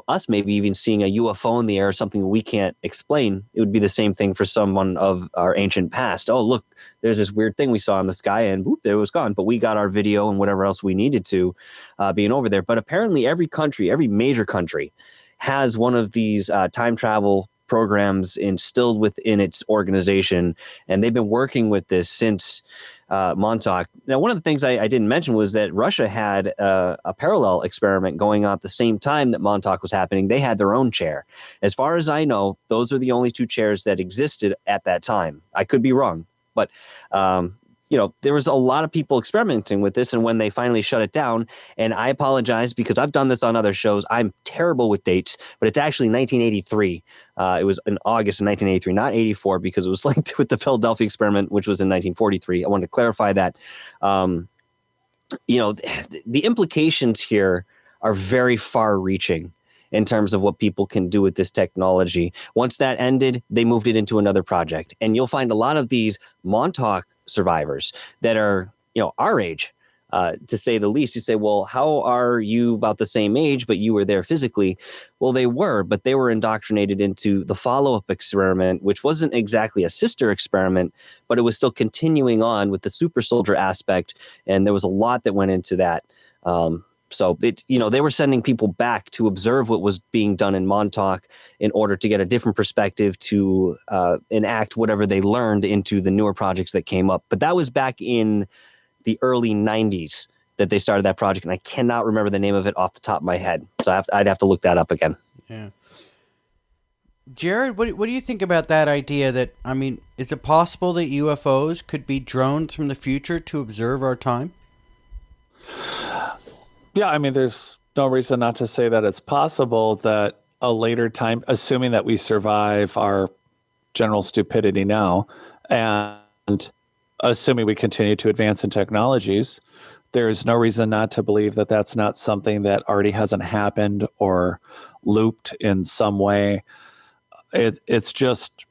us maybe even seeing a UFO in the air, something we can't explain. It would be the same thing for someone of our ancient past. Oh, look, there's this weird thing we saw in the sky and whoop, there it was gone. But we got our video and whatever else we needed to being over there. But apparently every country, every major country has one of these time travel programs instilled within its organization. And they've been working with this since Montauk. Now, one of the things I didn't mention was that Russia had a parallel experiment going on at the same time that Montauk was happening. They had their own chair. As far as I know, those are the only two chairs that existed at that time. I could be wrong, but there was a lot of people experimenting with this. And when they finally shut it down, and I apologize because I've done this on other shows, I'm terrible with dates, but it's actually 1983. It was in August of 1983, not 84, because it was linked with the Philadelphia experiment, which was in 1943. I wanted to clarify that. The implications here are very far reaching in terms of what people can do with this technology. Once that ended, they moved it into another project. And you'll find a lot of these Montauk survivors that are, our age, to say the least. You say, well, how are you about the same age, but you were there physically? Well, they were, but they were indoctrinated into the follow-up experiment, which wasn't exactly a sister experiment, but it was still continuing on with the super soldier aspect. And there was a lot that went into that. So they were sending people back to observe what was being done in Montauk in order to get a different perspective to enact whatever they learned into the newer projects that came up. But that was back in the early 90s that they started that project, and I cannot remember the name of it off the top of my head. So I'd have to look that up again. Yeah. Jared, what do you think about that idea that, is it possible that UFOs could be drones from the future to observe our time? Yeah, there's no reason not to say that it's possible that a later time, assuming that we survive our general stupidity now, and assuming we continue to advance in technologies, there's no reason not to believe that that's not something that already hasn't happened or looped in some way. It's just,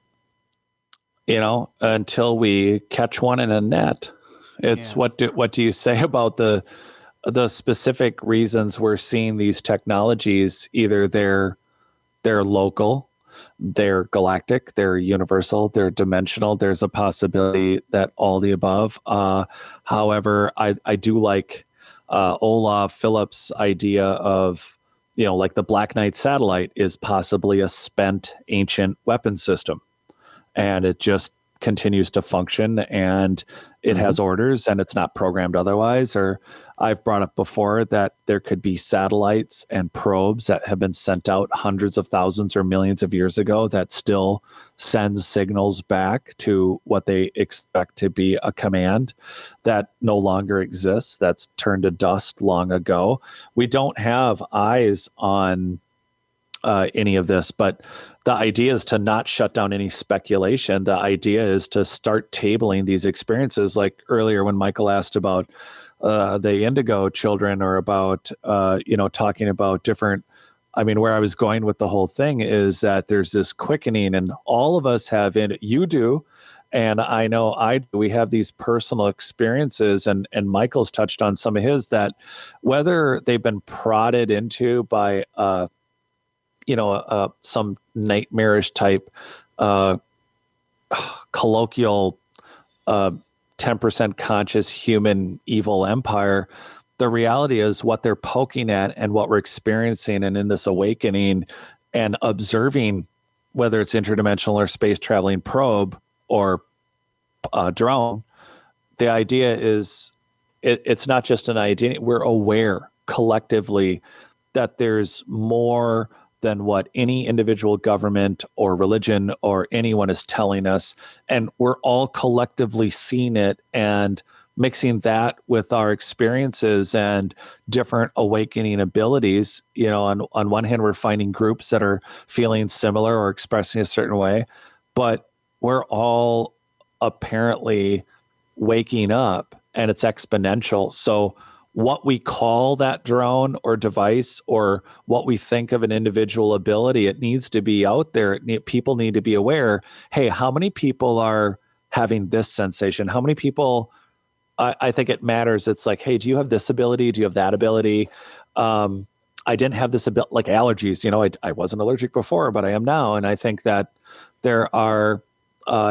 until we catch one in a net, it's what do you say about the specific reasons we're seeing these technologies? Either they're local, they're galactic, they're universal, they're dimensional. There's a possibility that all the above. However, I do like Olaf Phillips' idea of, like the Black Knight satellite is possibly a spent ancient weapon system, and it just continues to function, and it has orders, and it's not programmed otherwise. Or I've brought up before that there could be satellites and probes that have been sent out hundreds of thousands or millions of years ago that still sends signals back to what they expect to be a command that no longer exists, that's turned to dust long ago. We don't have eyes on any of this, but the idea is to not shut down any speculation. The idea is to start tabling these experiences. Like earlier when Michael asked about the indigo children, or about, talking about different, where I was going with the whole thing is that there's this quickening, and all of us have in it. You do. And I know we have these personal experiences, and Michael's touched on some of his, that whether they've been prodded into by, some nightmarish type colloquial 10% conscious human evil empire, the reality is what they're poking at and what we're experiencing, and in this awakening and observing, whether it's interdimensional or space traveling probe or drone, the idea is it's not just an idea. We're aware collectively that there's more than what any individual government or religion or anyone is telling us. And we're all collectively seeing it and mixing that with our experiences and different awakening abilities. On one hand, we're finding groups that are feeling similar or expressing a certain way, but we're all apparently waking up and it's exponential. So what we call that drone or device, or what we think of an individual ability, it needs to be out there. People need to be aware, hey, how many people are having this sensation? How many people, I think it matters. It's like, hey, do you have this ability? Do you have that ability? I didn't have this ability, like allergies. I wasn't allergic before, but I am now. And I think that there are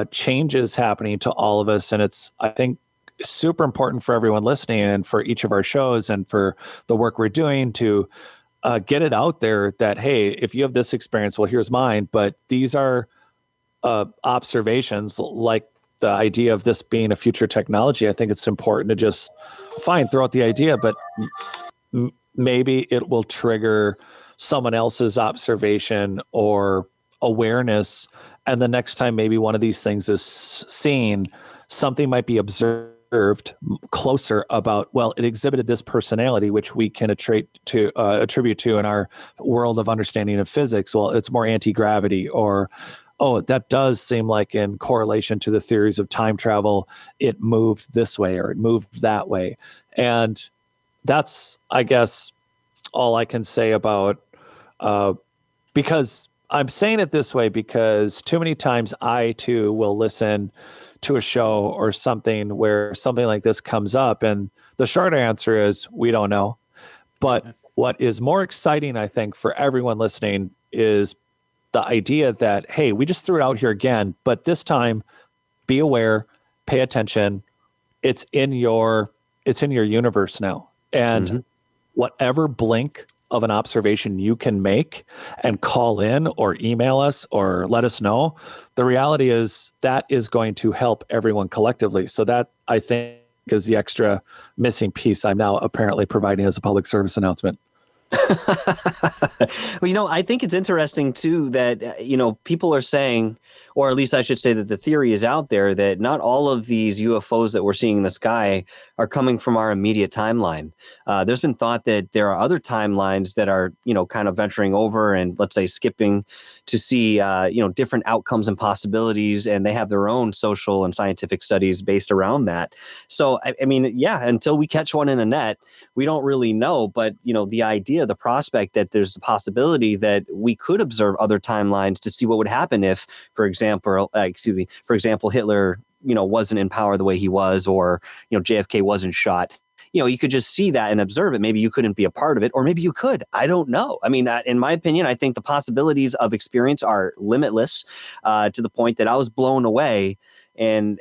changes happening to all of us. And it's, I think, super important for everyone listening and for each of our shows and for the work we're doing to get it out there that, hey, if you have this experience, well, here's mine. But these are observations, like the idea of this being a future technology. I think it's important to just throw out the idea, but maybe it will trigger someone else's observation or awareness. And the next time maybe one of these things is seen, something might be observed closer about, well, it exhibited this personality, which we can attribute to in our world of understanding of physics. Well, it's more anti-gravity, or, oh, that does seem like in correlation to the theories of time travel, it moved this way or it moved that way. And that's, I guess, all I can say about, because I'm saying it this way because too many times I too will listen to a show or something where something like this comes up, and the short answer is we don't know. But what is more exciting, I think, for everyone listening is the idea that, hey, we just threw it out here again, but this time be aware, pay attention. It's in your universe now. And whatever blink of an observation you can make and call in or email us or let us know, the reality is that is going to help everyone collectively. So that, I think, is the extra missing piece I'm now apparently providing as a public service announcement. Well, I think it's interesting too that, people are saying, or at least I should say that the theory is out there that not all of these UFOs that we're seeing in the sky are coming from our immediate timeline. There's been thought that there are other timelines that are, kind of venturing over and, let's say, skipping to see, different outcomes and possibilities, and they have their own social and scientific studies based around that. So, I mean, yeah, until we catch one in a net, we don't really know. But, the idea, the prospect that there's a possibility that we could observe other timelines to see what would happen if, for example, Hitler, wasn't in power the way he was, or, JFK wasn't shot. You could just see that and observe it. Maybe you couldn't be a part of it, or maybe you could. I don't know. I mean, in my opinion, I think the possibilities of experience are limitless, to the point that I was blown away. And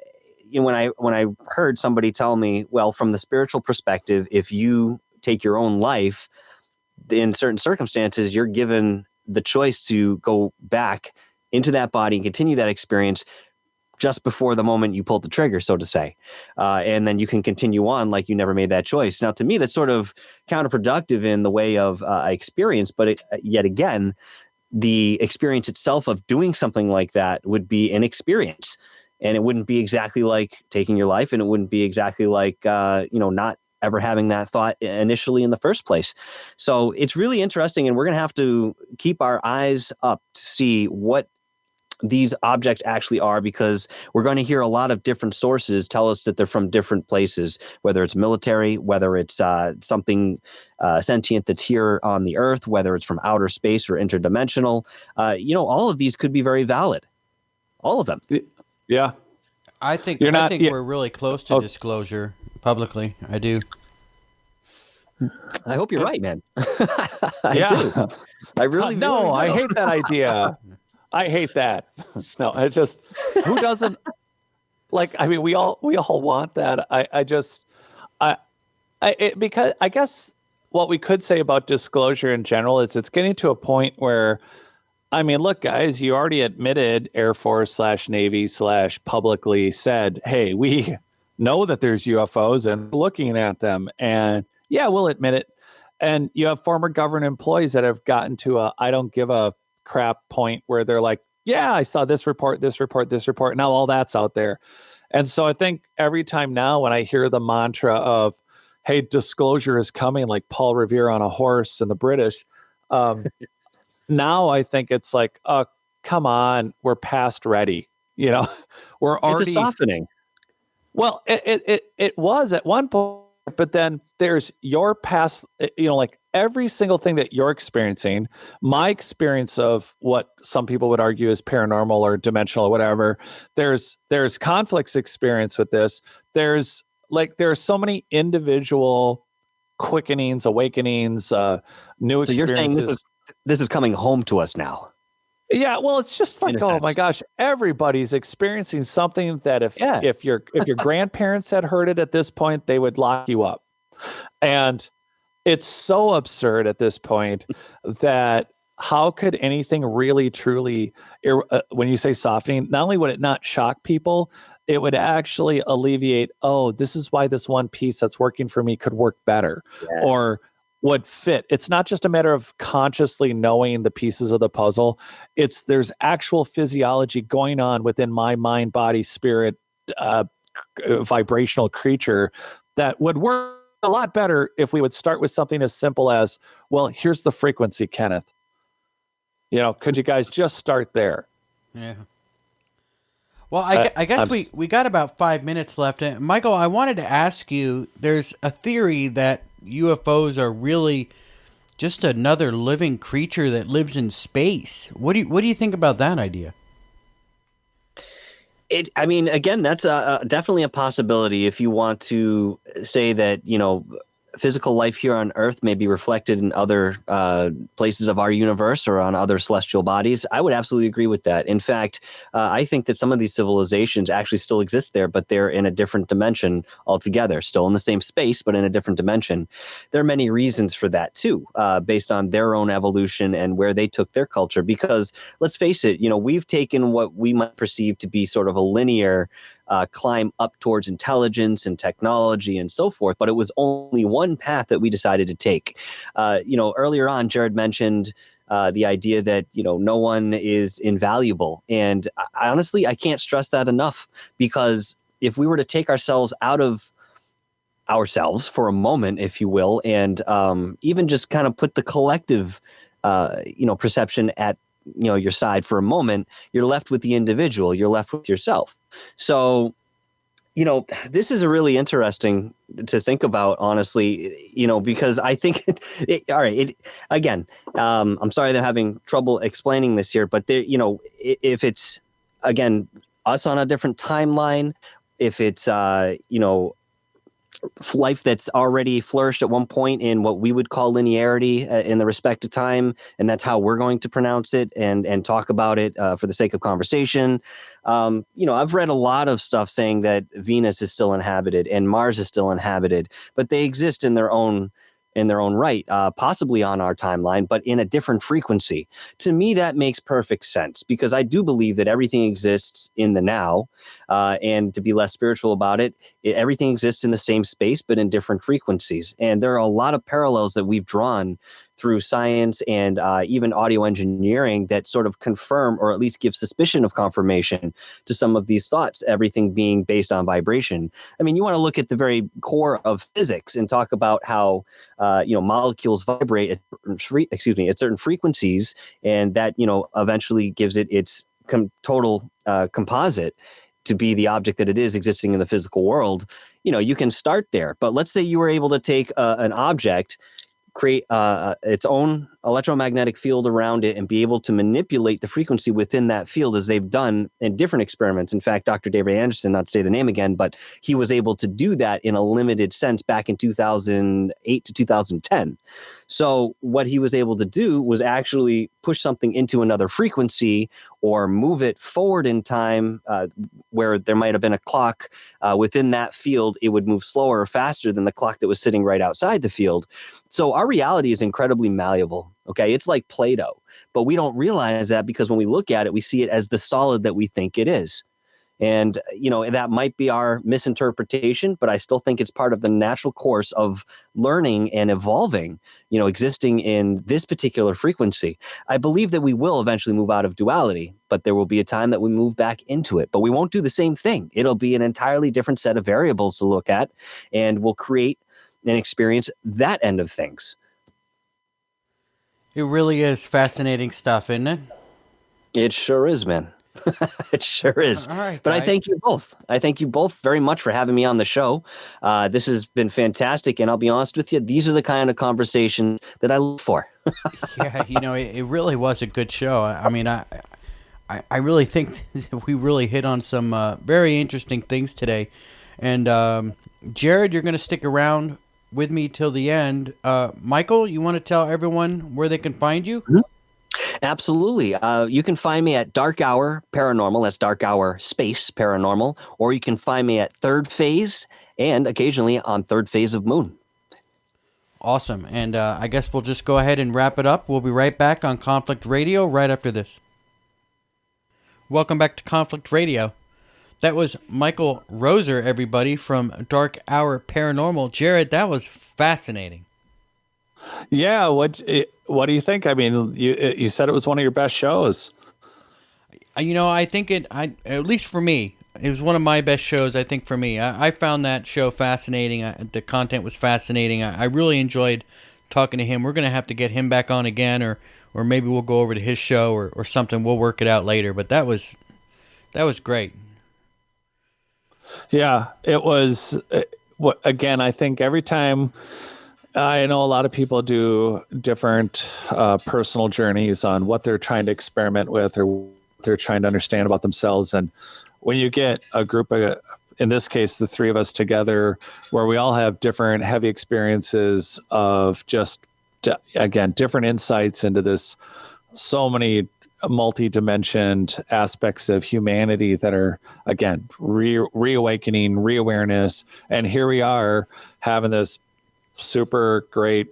when I heard somebody tell me, well, from the spiritual perspective, if you take your own life, in certain circumstances, you're given the choice to go back into that body and continue that experience just before the moment you pulled the trigger, so to say. And then you can continue on like you never made that choice. Now, to me, that's sort of counterproductive in the way of experience. But yet again, the experience itself of doing something like that would be an experience. And it wouldn't be exactly like taking your life. And it wouldn't be exactly like, not ever having that thought initially in the first place. So it's really interesting. And we're going to have to keep our eyes up to see what these objects actually are, because we're going to hear a lot of different sources tell us that they're from different places, whether it's military, whether it's something sentient that's here on the earth, whether it's from outer space or interdimensional. All of these could be very valid. All of them. Yeah. I think we're really close to disclosure publicly. I do. I hope you're right, man. I do. I really no. I hate that idea. I hate that. No, it's just, who doesn't like? I mean, we all want that. Because I guess what we could say about disclosure in general is it's getting to a point where, I mean, look, guys, you already admitted, Air Force / Navy / publicly said, hey, we know that there's UFOs and looking at them. And yeah, we'll admit it. And you have former government employees that have gotten to a I don't give a crap point where they're like, yeah, I saw this report. Now all that's out there. And so I think every time now when I hear the mantra of, hey, disclosure is coming, like Paul Revere on a horse and the British, now I think it's like, come on, we're past ready. We're already it's a softening. Well, it was at one point, but then there's your past, like every single thing that you're experiencing, my experience of what some people would argue is paranormal or dimensional or whatever, there's conflicts experience with this. There are so many individual quickenings, awakenings, new So you're saying experiences. this is coming home to us now. Yeah, well, it's just like, In a oh my sense. gosh, everybody's experiencing something that Yeah. if your grandparents had heard it at this point, they would lock you up. And it's so absurd at this point that how could anything really truly when you say softening, not only would it not shock people, it would actually alleviate, oh, this is why this one piece that's working for me could work better. Yes. Or would fit. It's not just a matter of consciously knowing the pieces of the puzzle. There's actual physiology going on within my mind, body, spirit, vibrational creature that would work a lot better if we would start with something as simple as, well, here's the frequency, Kenneth. Could you guys just start there? Yeah. Well, I guess we got about 5 minutes left. And Michael, I wanted to ask you, there's a theory that UFOs are really just another living creature that lives in space. What do you think about that idea? I mean, again, that's definitely a possibility if you want to say that, physical life here on Earth may be reflected in other places of our universe or on other celestial bodies. I would absolutely agree with that. In fact, I think that some of these civilizations actually still exist there, but they're in a different dimension altogether, still in the same space, but in a different dimension. There are many reasons for that, too, based on their own evolution and where they took their culture. Because let's face it, we've taken what we might perceive to be sort of a linear climb up towards intelligence and technology and so forth, but it was only one path that we decided to take. Earlier on, Jared mentioned the idea that no one is invaluable, and honestly, I can't stress that enough, because if we were to take ourselves out of ourselves for a moment, if you will, and even just kind of put the collective perception at your side for a moment, you're left with the individual, you're left with yourself. So, this is a really interesting to think about, honestly, because I think, again, I'm sorry they're having trouble explaining this here, but if it's, again, us on a different timeline, if it's, life that's already flourished at one point in what we would call linearity in the respect of time, and that's how we're going to pronounce it and talk about it for the sake of conversation. I've read a lot of stuff saying that Venus is still inhabited and Mars is still inhabited, but they exist in their own right, possibly on our timeline, but in a different frequency. To me, that makes perfect sense, because I do believe that everything exists in the now, and to be less spiritual about it, everything exists in the same space, but in different frequencies. And there are a lot of parallels that we've drawn through science and even audio engineering that sort of confirm, or at least give suspicion of confirmation to some of these thoughts, everything being based on vibration. I mean, you want to look at the very core of physics and talk about how molecules vibrate at certain frequencies, and that eventually gives it its total composite to be the object that it is existing in the physical world. You can start there, but let's say you were able to take an object, create its own electromagnetic field around it, and be able to manipulate the frequency within that field, as they've done in different experiments. In fact, Dr. David Anderson, not to say the name again, but he was able to do that in a limited sense back in 2008 to 2010. So what he was able to do was actually push something into another frequency, or move it forward in time, where there might have been a clock within that field. It would move slower or faster than the clock that was sitting right outside the field. So our reality is incredibly malleable. Okay, it's like Play-Doh, but we don't realize that, because when we look at it, we see it as the solid that we think it is. And, that might be our misinterpretation, but I still think it's part of the natural course of learning and evolving, existing in this particular frequency. I believe that we will eventually move out of duality, but there will be a time that we move back into it. But we won't do the same thing. It'll be an entirely different set of variables to look at, and we'll create and experience that end of things. It really is fascinating stuff, isn't it? It sure is, man. It sure is. All right, But I guys. thank you both. I thank you both very much for having me on the show. This has been fantastic. And I'll be honest with you, these are the kind of conversations that I look for. Yeah, it really was a good show. I mean, I really think we really hit on some very interesting things today. And Jared, you're going to stick around with me till the end. Michael, you want to tell everyone where they can find you? Mm-hmm. Absolutely. You can find me at Darkhour Paranormal. That's Dark Hour Space Paranormal. Or you can find me at Third Phase and occasionally on Third Phase of Moon. Awesome. And I guess we'll just go ahead and wrap it up. We'll be right back on Conflict Radio right after this. Welcome back to Conflict Radio. That was Michael Roser, everybody, from Dark Hour Paranormal. Jared, that was fascinating. Yeah, what do you think? I mean, you said it was one of your best shows. I think at least for me, it was one of my best shows. I think for me, I found that show fascinating. The content was fascinating. I really enjoyed talking to him. We're gonna have to get him back on again, or maybe we'll go over to his show or something. We'll work it out later. But that was great. Yeah, it was. Again, I think every time. I know a lot of people do different personal journeys on what they're trying to experiment with or what they're trying to understand about themselves. And when you get a group of, in this case, the three of us together, where we all have different heavy experiences of just, again, different insights into this, so many multi-dimensioned aspects of humanity that are, again, reawakening, reawareness. And here we are having this super great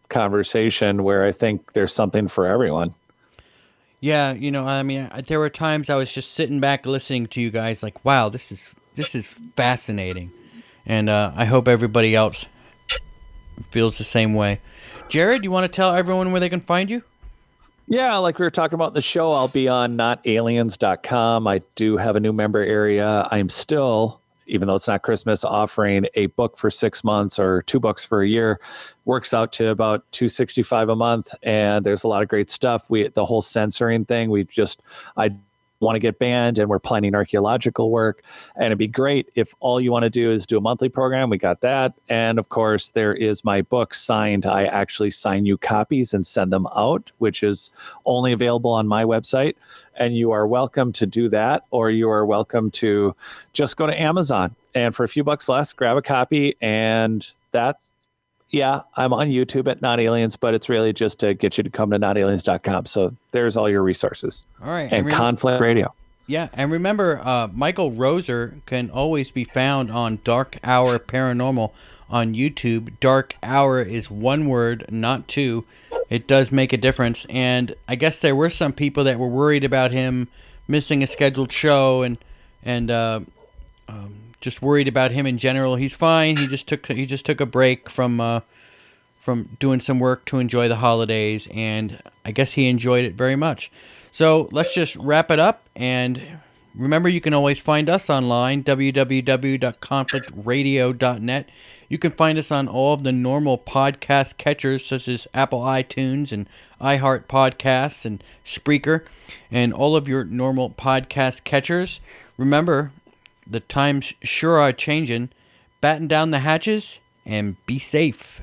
conversation where I think there's something for everyone. Yeah, I mean, there were times I was just sitting back listening to you guys like, wow, this is fascinating. And I hope everybody else feels the same way. Jared, you want to tell everyone where they can find you? Yeah, like we were talking about in the show, I'll be on notaliens.com. I do have a new member area. I'm still, even though it's not Christmas, offering a book for 6 months or 2 books for a year. Works out to about $265 a month, and there's a lot of great stuff. The whole censoring thing, I want to get banned, and we're planning archaeological work, and it'd be great if all you want to do is do a monthly program. We got that. And of course, there is my book signed. I actually sign you copies and send them out, which is only available on my website. And you are welcome to do that, or you are welcome to just go to Amazon and for a few bucks less, grab a copy. And I'm on YouTube at Not Aliens, but it's really just to get you to come to notaliens.com. So there's all your resources. All right. And Conflict Radio. Yeah. And remember, Michael Roser can always be found on Dark Hour Paranormal on YouTube. Dark Hour is one word, not two. It does make a difference. And I guess there were some people that were worried about him missing a scheduled show and just worried about him in general. He's fine. He just took a break from doing some work to enjoy the holidays, and I guess he enjoyed it very much. So let's just wrap it up. And remember, you can always find us online, www.conflictradio.net. You can find us on all of the normal podcast catchers, such as Apple iTunes and iHeart Podcasts and Spreaker, and all of your normal podcast catchers. Remember, the times sure are changing. Batten down the hatches and be safe.